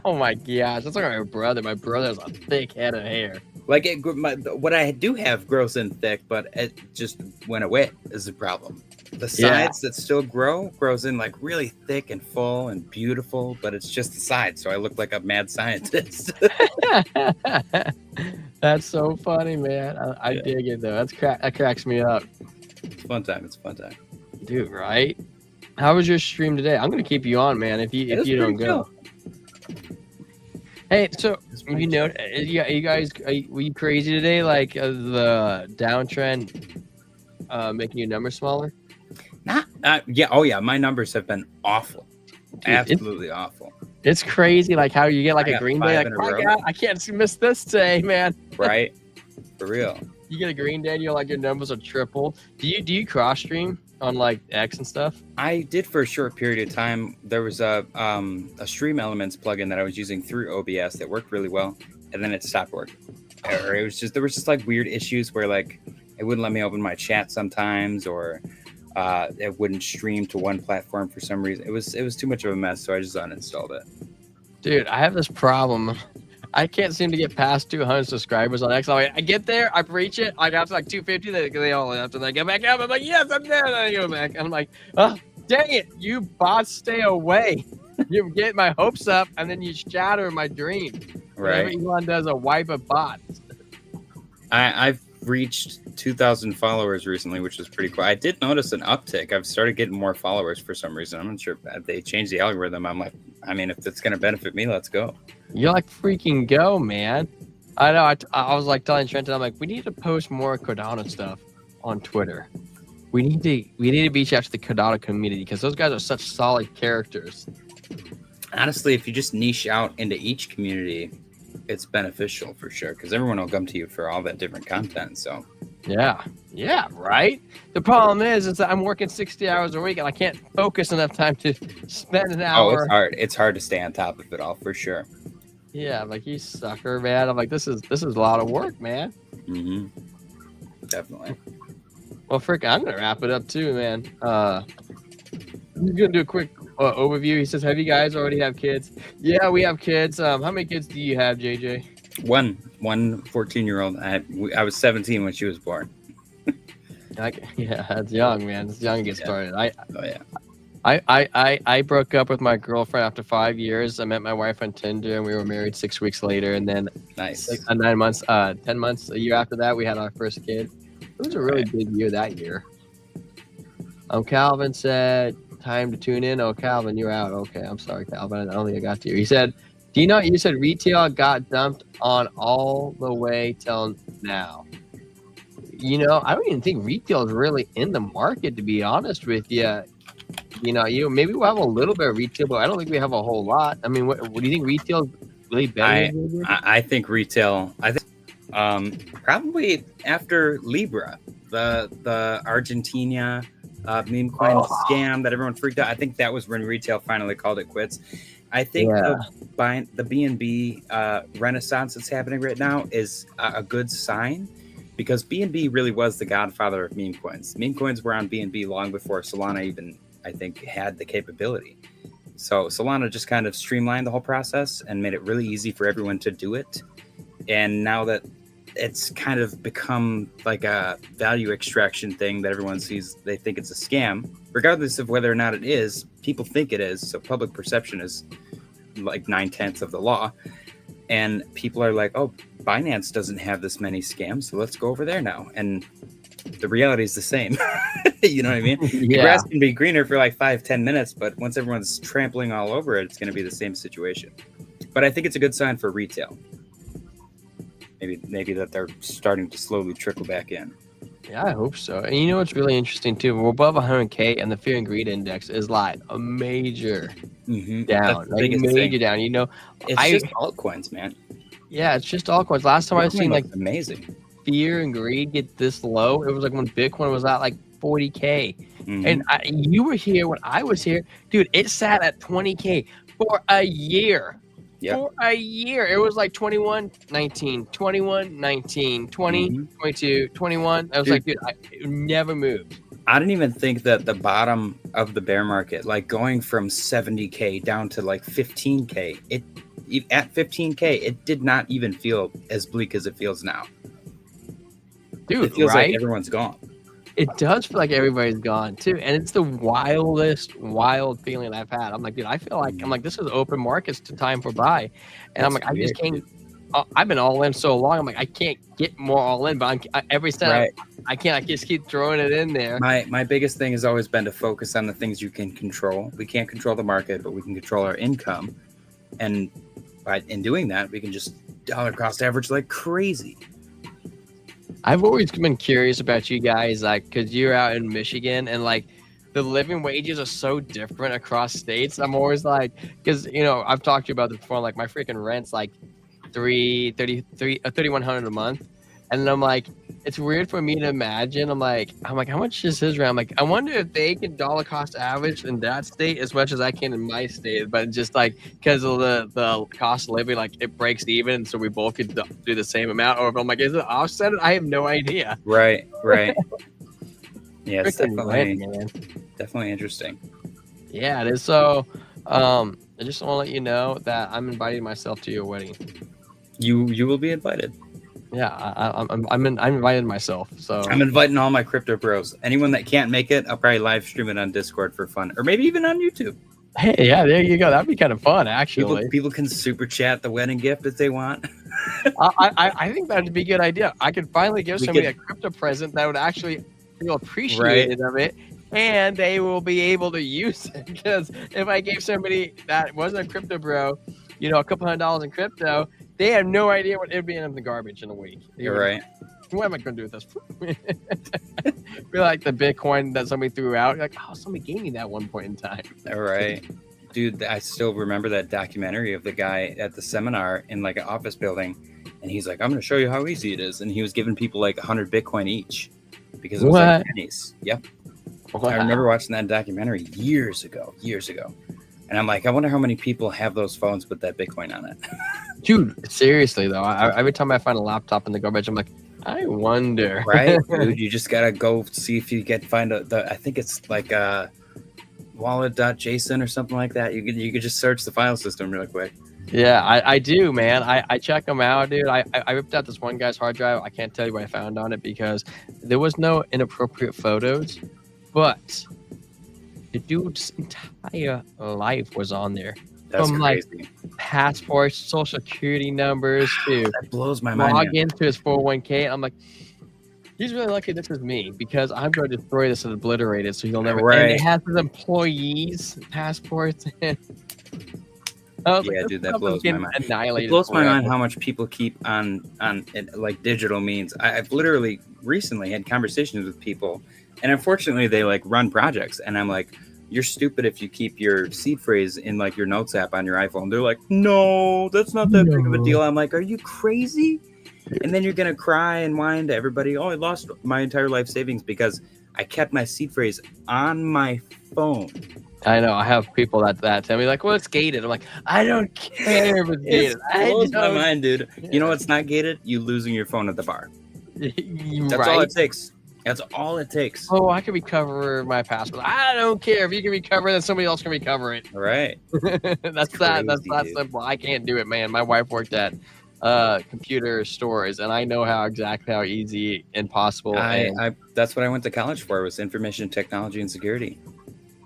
Oh my gosh, that's like my brother. My brother has a thick head of hair. Like what I do have grows in thick, but it just went away is the problem. The sides that still grows in like really thick and full and beautiful, but it's just the sides, so I look like a mad scientist. That's so funny, man. I dig it though. That cracks me up. It's fun time. It's fun time, dude. Right? How was your stream today? I'm gonna keep you on, man. If you don't go. Cool. Hey, so you know, you guys, were you crazy today? Like the downtrend making your numbers smaller? Yeah. Oh yeah, my numbers have been awful. Dude, absolutely awful. It's crazy, like how you get like a green day. Like, my God, I can't miss this day, man. Right, for real. You get a green day, and you're like your numbers are triple. Do you cross stream on like X and stuff? I did for a short period of time. There was a Stream Elements plugin that I was using through OBS that worked really well, and then it stopped working. Or there was just like weird issues where like it wouldn't let me open my chat sometimes, or it wouldn't stream to one platform for some reason. It was too much of a mess, so I just uninstalled it. Dude, I have this problem. I can't seem to get past 200 subscribers on X. I get there, I reach it, I got to like 250, they all after they get back up. I'm like, yes, I'm there. Then I go back. And I'm like, oh, dang it, you bots, stay away. You get my hopes up, and then you shatter my dream. Right. Whenever Elon does a wipe of bots. I've reached 2,000 followers recently, which is pretty cool. I did notice an uptick. I've started getting more followers for some reason. I'm not sure if they changed the algorithm. I'm like, I mean, if it's going to benefit me, let's go. You're like freaking go, man. I know. I was like telling Trenton, I'm like, we need to post more Cardano stuff on Twitter. We need to reach out to the Cardano community because those guys are such solid characters. Honestly, if you just niche out into each community, it's beneficial for sure because everyone will come to you for all that different content. So yeah, right. The problem is that I'm working 60 hours a week and I can't focus enough time to spend an hour. Oh, it's hard. It's hard to stay on top of it all for sure. Yeah, I'm like, you sucker, man. I'm like, this is a lot of work, man. Mm-hmm. Definitely. Well, frick, I'm gonna wrap it up too, man. I'm gonna do a quick overview. He says, have you guys already have kids? Yeah, we have kids. How many kids do you have, JJ? One 14-year-old. I was 17 when she was born. Yeah, that's young, man. It's young to get started. Oh yeah. I broke up with my girlfriend after 5 years. I met my wife on Tinder, and we were married 6 weeks later. And then nice. 9 months, 10 months, a year after that, we had our first kid. It was a really big year that year. Calvin said, time to tune in. Oh, Calvin, you're out. Okay, I'm sorry, Calvin. I don't think I got to you. He said, do you know, you said retail got dumped on all the way till now. You know, I don't even think retail is really in the market, to be honest with you. You know, maybe we'll have a little bit of retail, but I don't think we have a whole lot. I mean, what do you think retail is really better? I think retail. I think probably after Libra, the Argentina meme coin scam that everyone freaked out. I think that was when retail finally called it quits. I think the BNB renaissance that's happening right now is a good sign. Because BNB really was the godfather of meme coins. Meme coins were on BNB long before Solana even, I think, had the capability. So Solana just kind of streamlined the whole process and made it really easy for everyone to do it. And now that it's kind of become like a value extraction thing that everyone sees, they think it's a scam. Regardless of whether or not it is, people think it is. So public perception is like 9/10 of the law. And people are like, oh, Binance doesn't have this many scams, so let's go over there now. And the reality is the same. You know what I mean? The grass can be greener for like 5-10 minutes, but once everyone's trampling all over it, it's going to be the same situation. But I think it's a good sign for retail. Maybe that they're starting to slowly trickle back in. Yeah, I hope so. And you know what's really interesting too? We're above 100K, and the fear and greed index is like a major down, like major thing. Down. You know, it's just altcoins, man. Yeah, it's just altcoins. Last time I Bitcoin seen like looks amazing. fear and greed get this low, it was like when Bitcoin was at like 40K. And you were here when I was here, dude. It sat at 20K for a year. Yep. For a year, it was like 21, 19, 21, 19, 20, 22, 21. I was like, dude, it never moved. I didn't even think that the bottom of the bear market, like going from 70K down to like 15K, at 15K, it did not even feel as bleak as it feels now. Dude, it feels right? like everyone's gone. It does feel like everybody's gone too, and it's the wildest, wild feeling I've had. I'm like, dude, I feel like this is open markets to time for buy, and I'm like, I just can't. I've been all in so long. I'm like, I can't get more all in, but every time I can't. I just keep throwing it in there. My biggest thing has always been to focus on the things you can control. We can't control the market, but we can control our income, and in doing that, we can just dollar cost average like crazy. I've always been curious about you guys, like, because you're out in Michigan and like the living wages are so different across states. I'm always like, because I've talked to you about this before. Like my freaking rent's like $3,100 a month, and I'm like, it's weird for me to imagine. I'm like, how much is his rent? I'm like, I wonder if they can dollar cost average in that state as much as I can in my state, but just like because of the cost of living, like it breaks even, so we both could do the same amount. Or if I'm like, is it offset? I have no idea. Right. Yeah, it's definitely interesting. Yeah, it is. So, I just want to let you know that I'm inviting myself to your wedding. You will be invited. Yeah, I'm invited myself. So I'm inviting all my crypto bros. Anyone that can't make it, I'll probably live stream it on Discord for fun, or maybe even on YouTube. Hey, yeah, there you go. That'd be kind of fun, actually. People can super chat the wedding gift if they want. I think that'd be a good idea. I could finally give somebody a crypto present that would actually feel appreciated of it, and they will be able to use it. Because if I gave somebody that wasn't a crypto bro, a couple $100 in crypto, they have no idea what it'd be in the garbage in a week. You're right. What am I going to do with this? Be like the Bitcoin that somebody threw out. You're like, oh, somebody gave me that one point in time. All right. Dude, I still remember that documentary of the guy at the seminar in like an office building. And he's like, I'm going to show you how easy it is. And he was giving people like 100 Bitcoin each because it was like pennies. Yep. Wow. I remember watching that documentary years ago. And I'm like, I wonder how many people have those phones with that Bitcoin on it. Dude, seriously, though, every time I find a laptop in the garbage, I'm like, I wonder. Right, dude? You just got to go see if you find I think it's like wallet.json or something like that. You could just search the file system really quick. Yeah, I do, man. I check them out, dude. I ripped out this one guy's hard drive. I can't tell you what I found on it because there was no inappropriate photos, but the dude's entire life was on there. That's from crazy. Like passports, social security numbers to that blows my mind. Log into his 401k. I'm like, he's really lucky this is me because I'm going to destroy this and obliterate it so he'll never. Right. And it has his employees' passports. And dude, that blows my mind. Annihilated. It blows my mind how much people keep on like digital means. I've literally recently had conversations with people, and unfortunately, they like run projects, and I'm like, you're stupid if you keep your seed phrase in like your notes app on your iPhone. They're like, no, that's not that big of a deal. I'm like, are you crazy? And then you're going to cry and whine to everybody. Oh, I lost my entire life savings because I kept my seed phrase on my phone. I know. I have people that tell me like, well, it's gated. I'm like, I don't care if it's gated. It blows my mind, dude. You know what's not gated? You losing your phone at the bar. That's all it takes. That's all it takes. Oh, I can recover my password. I don't care if you can recover it, then somebody else can recover it. All right. That's that simple. I can't do it, man. My wife worked at computer stores, and I know exactly how easy and possible. That's what I went to college for, was information technology and security.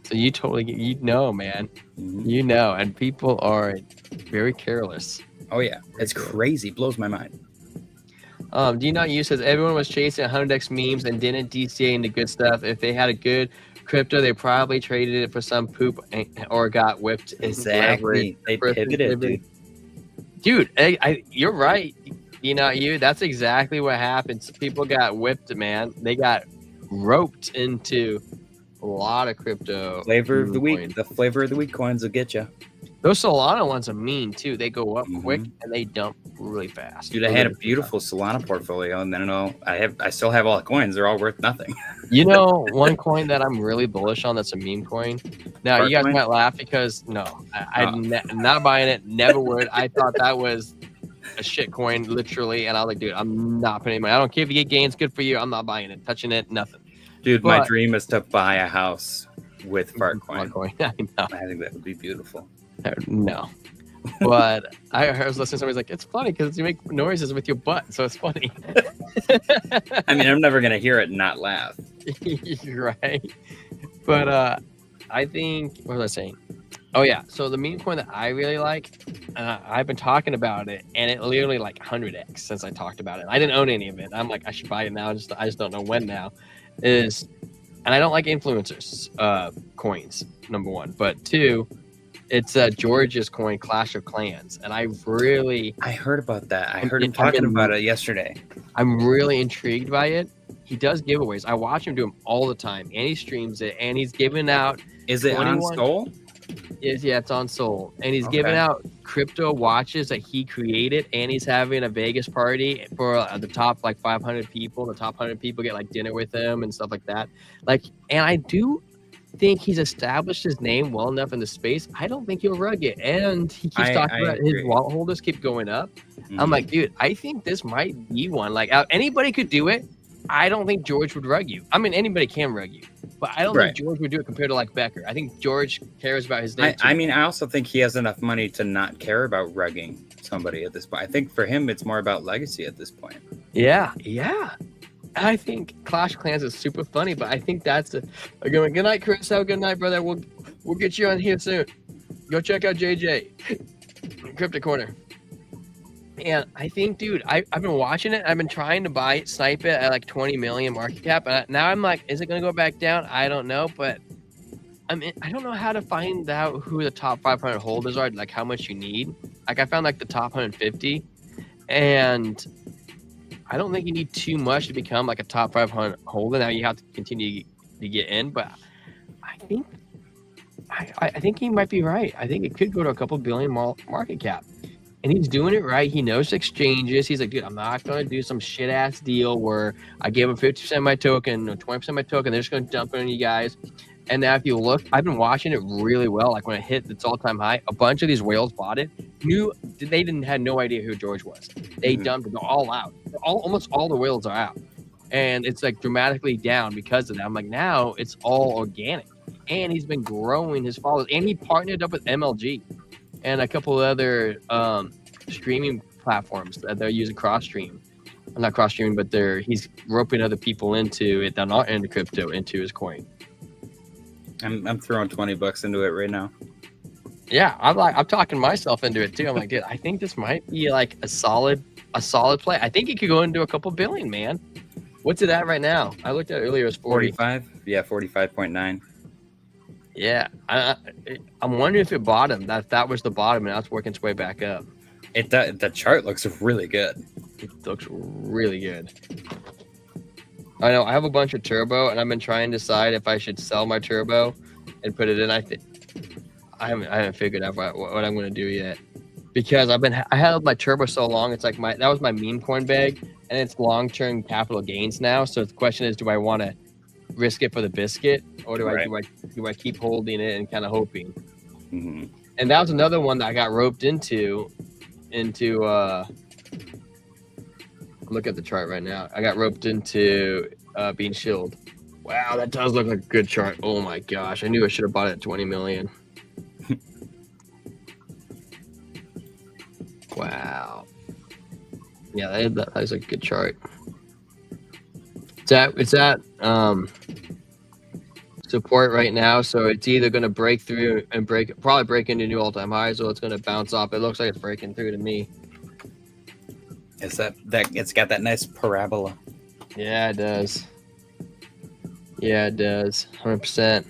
So you totally, man. Mm-hmm. And people are very careless. Oh yeah, it's crazy. Blows my mind. Do you not use says everyone was chasing 100x memes and didn't DCA into good stuff. If they had a good crypto, they probably traded it for some poop or got whipped. Exactly. They pivoted, dude. You're right. That's exactly what happens. People got whipped, man. They got roped into a lot of crypto. Flavor of the week. The flavor of the week coins will get you. Those Solana ones are mean too. They go up quick Mhm. and they dump really fast. Dude, I had a beautiful Solana portfolio, and then I still have all the coins. They're all worth nothing. You know, one coin that I'm really bullish on that's a meme coin. Now, you guys Altcoin? might laugh because I'm Oh. not buying it. Never would. I thought that was a shit coin, literally. And I was like, dude, I'm not putting money. I don't care if you get gains. Good for you. I'm not buying it, touching it, nothing. Dude, my But- dream is to buy a house with Fartcoin. Fartcoin. I know. I think that would be beautiful. No. But I was listening to somebody's like, it's funny because you make noises with your butt. So it's funny. I mean, I'm never going to hear it and not laugh. Right. But I think, what was I saying? Oh, yeah. So the meme coin that I really like, I've been talking about it, and it literally like 100x since I talked about it. I didn't own any of it. I'm like, I should buy it now. I just don't know when now. And I don't like influencers coins, number one. But two, it's George's coin, Clash of Clans. And I heard about that. I heard him talking about it yesterday. I'm really intrigued by it. He does giveaways. I watch him do them all the time, and he streams it, and he's giving out. Is it on 21 Soul? Yeah, it's on Soul, and he's Okay. giving out crypto watches that he created, and he's having a Vegas party for the top like 500 people. The top 100 people get like dinner with him and stuff like that. Like, and I do think he's established his name well enough in the space. I don't think he'll rug it, and he keeps talking about his agree. wallet holders keep going up. Mhm. I'm like, dude, I think this might be one. Like, anybody could do it. I don't think George would rug you. I mean, anybody can rug you, but I don't think George would do it compared to like Becker. I think George cares about his name. I mean, I also think he has enough money to not care about rugging somebody at this point. I think for him, it's more about legacy at this point. Yeah. I think Clash of Clans is super funny, but I think that's a good night, Chris. Have a good night, brother. We'll get you on here soon. Go check out JJ Crypto Corner. And I think, dude, I've been watching it. I've been trying to snipe it at like 20 million market cap. And now I'm like, is it going to go back down? I don't know. But I don't know how to find out who the top 500 holders are, like how much you need. Like I found like the top 150. And I don't think you need too much to become like a top 500 holder. Now you have to continue to get in. But I think he might be right. I think it could go to a couple billion market cap. And he's doing it right. He knows exchanges. He's like, dude, I'm not going to do some shit ass deal where I give him 50% of my token or 20% of my token. They're just going to dump it on you guys. And now if you look, I've been watching it really well. Like when it hit its all-time high, a bunch of these whales bought it. Had no idea who George was. They dumped it. They're all out. Almost all the whales are out. And it's like dramatically down because of that. I'm like, now it's all organic. And he's been growing his followers. And he partnered up with MLG. And a couple of other streaming platforms that they're using cross-stream. Not cross-streaming, but he's roping other people into it that are not into crypto into his coin. I'm throwing $20 into it right now. Yeah, I'm talking myself into it too. I'm like, dude, I think this might be like a solid play. I think it could go into a couple billion, man. What's it at right now? I looked at it earlier. It was 40. 45? Yeah, 45.9. Yeah, I'm wondering if it bottomed. That was the bottom, and now it's working its way back up. The chart looks really good. It looks really good. I know. I have a bunch of turbo, and I've been trying to decide if I should sell my turbo and put it in. I haven't figured out what I'm going to do yet, because I held my turbo so long. It's like that was my meme coin bag, and it's long-term capital gains now. So the question is, do I want to risk it for the biscuit, or do I keep holding it and kind of hoping? Mm-hmm. And that was another one that I got roped into look at the chart right now. I got roped into being shilled. Wow, that does look like a good chart. Oh my gosh, I knew I should have bought it at 20 million. Wow. Yeah, that is a good chart. It's at support right now, so it's either going to break through and probably break into new all-time highs, or it's going to bounce off. It looks like it's breaking through to me. Is that it's got that nice parabola? Yeah, it does. 100%.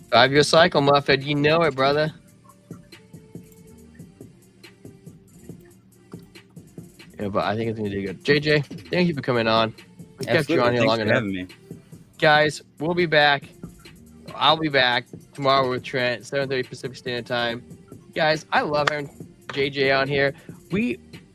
5-year cycle, Muffet. You know it, brother. Yeah, but I think it's going to do good. JJ, thank you for coming on. We kept you on here long enough. Having me. Guys, we'll be back. I'll be back tomorrow with Trent, 7:30 Pacific Standard Time. Guys, I love having JJ on here.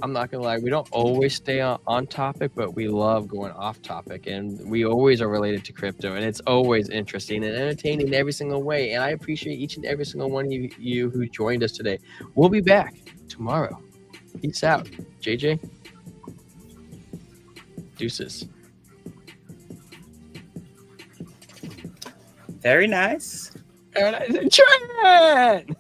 I'm not gonna lie, we don't always stay on topic, but we love going off topic, and we always are related to crypto, and it's always interesting and entertaining in every single way. And I appreciate each and every single one of you who joined us today. We'll be back tomorrow. Peace out, JJ. Deuces. Very nice. Trent!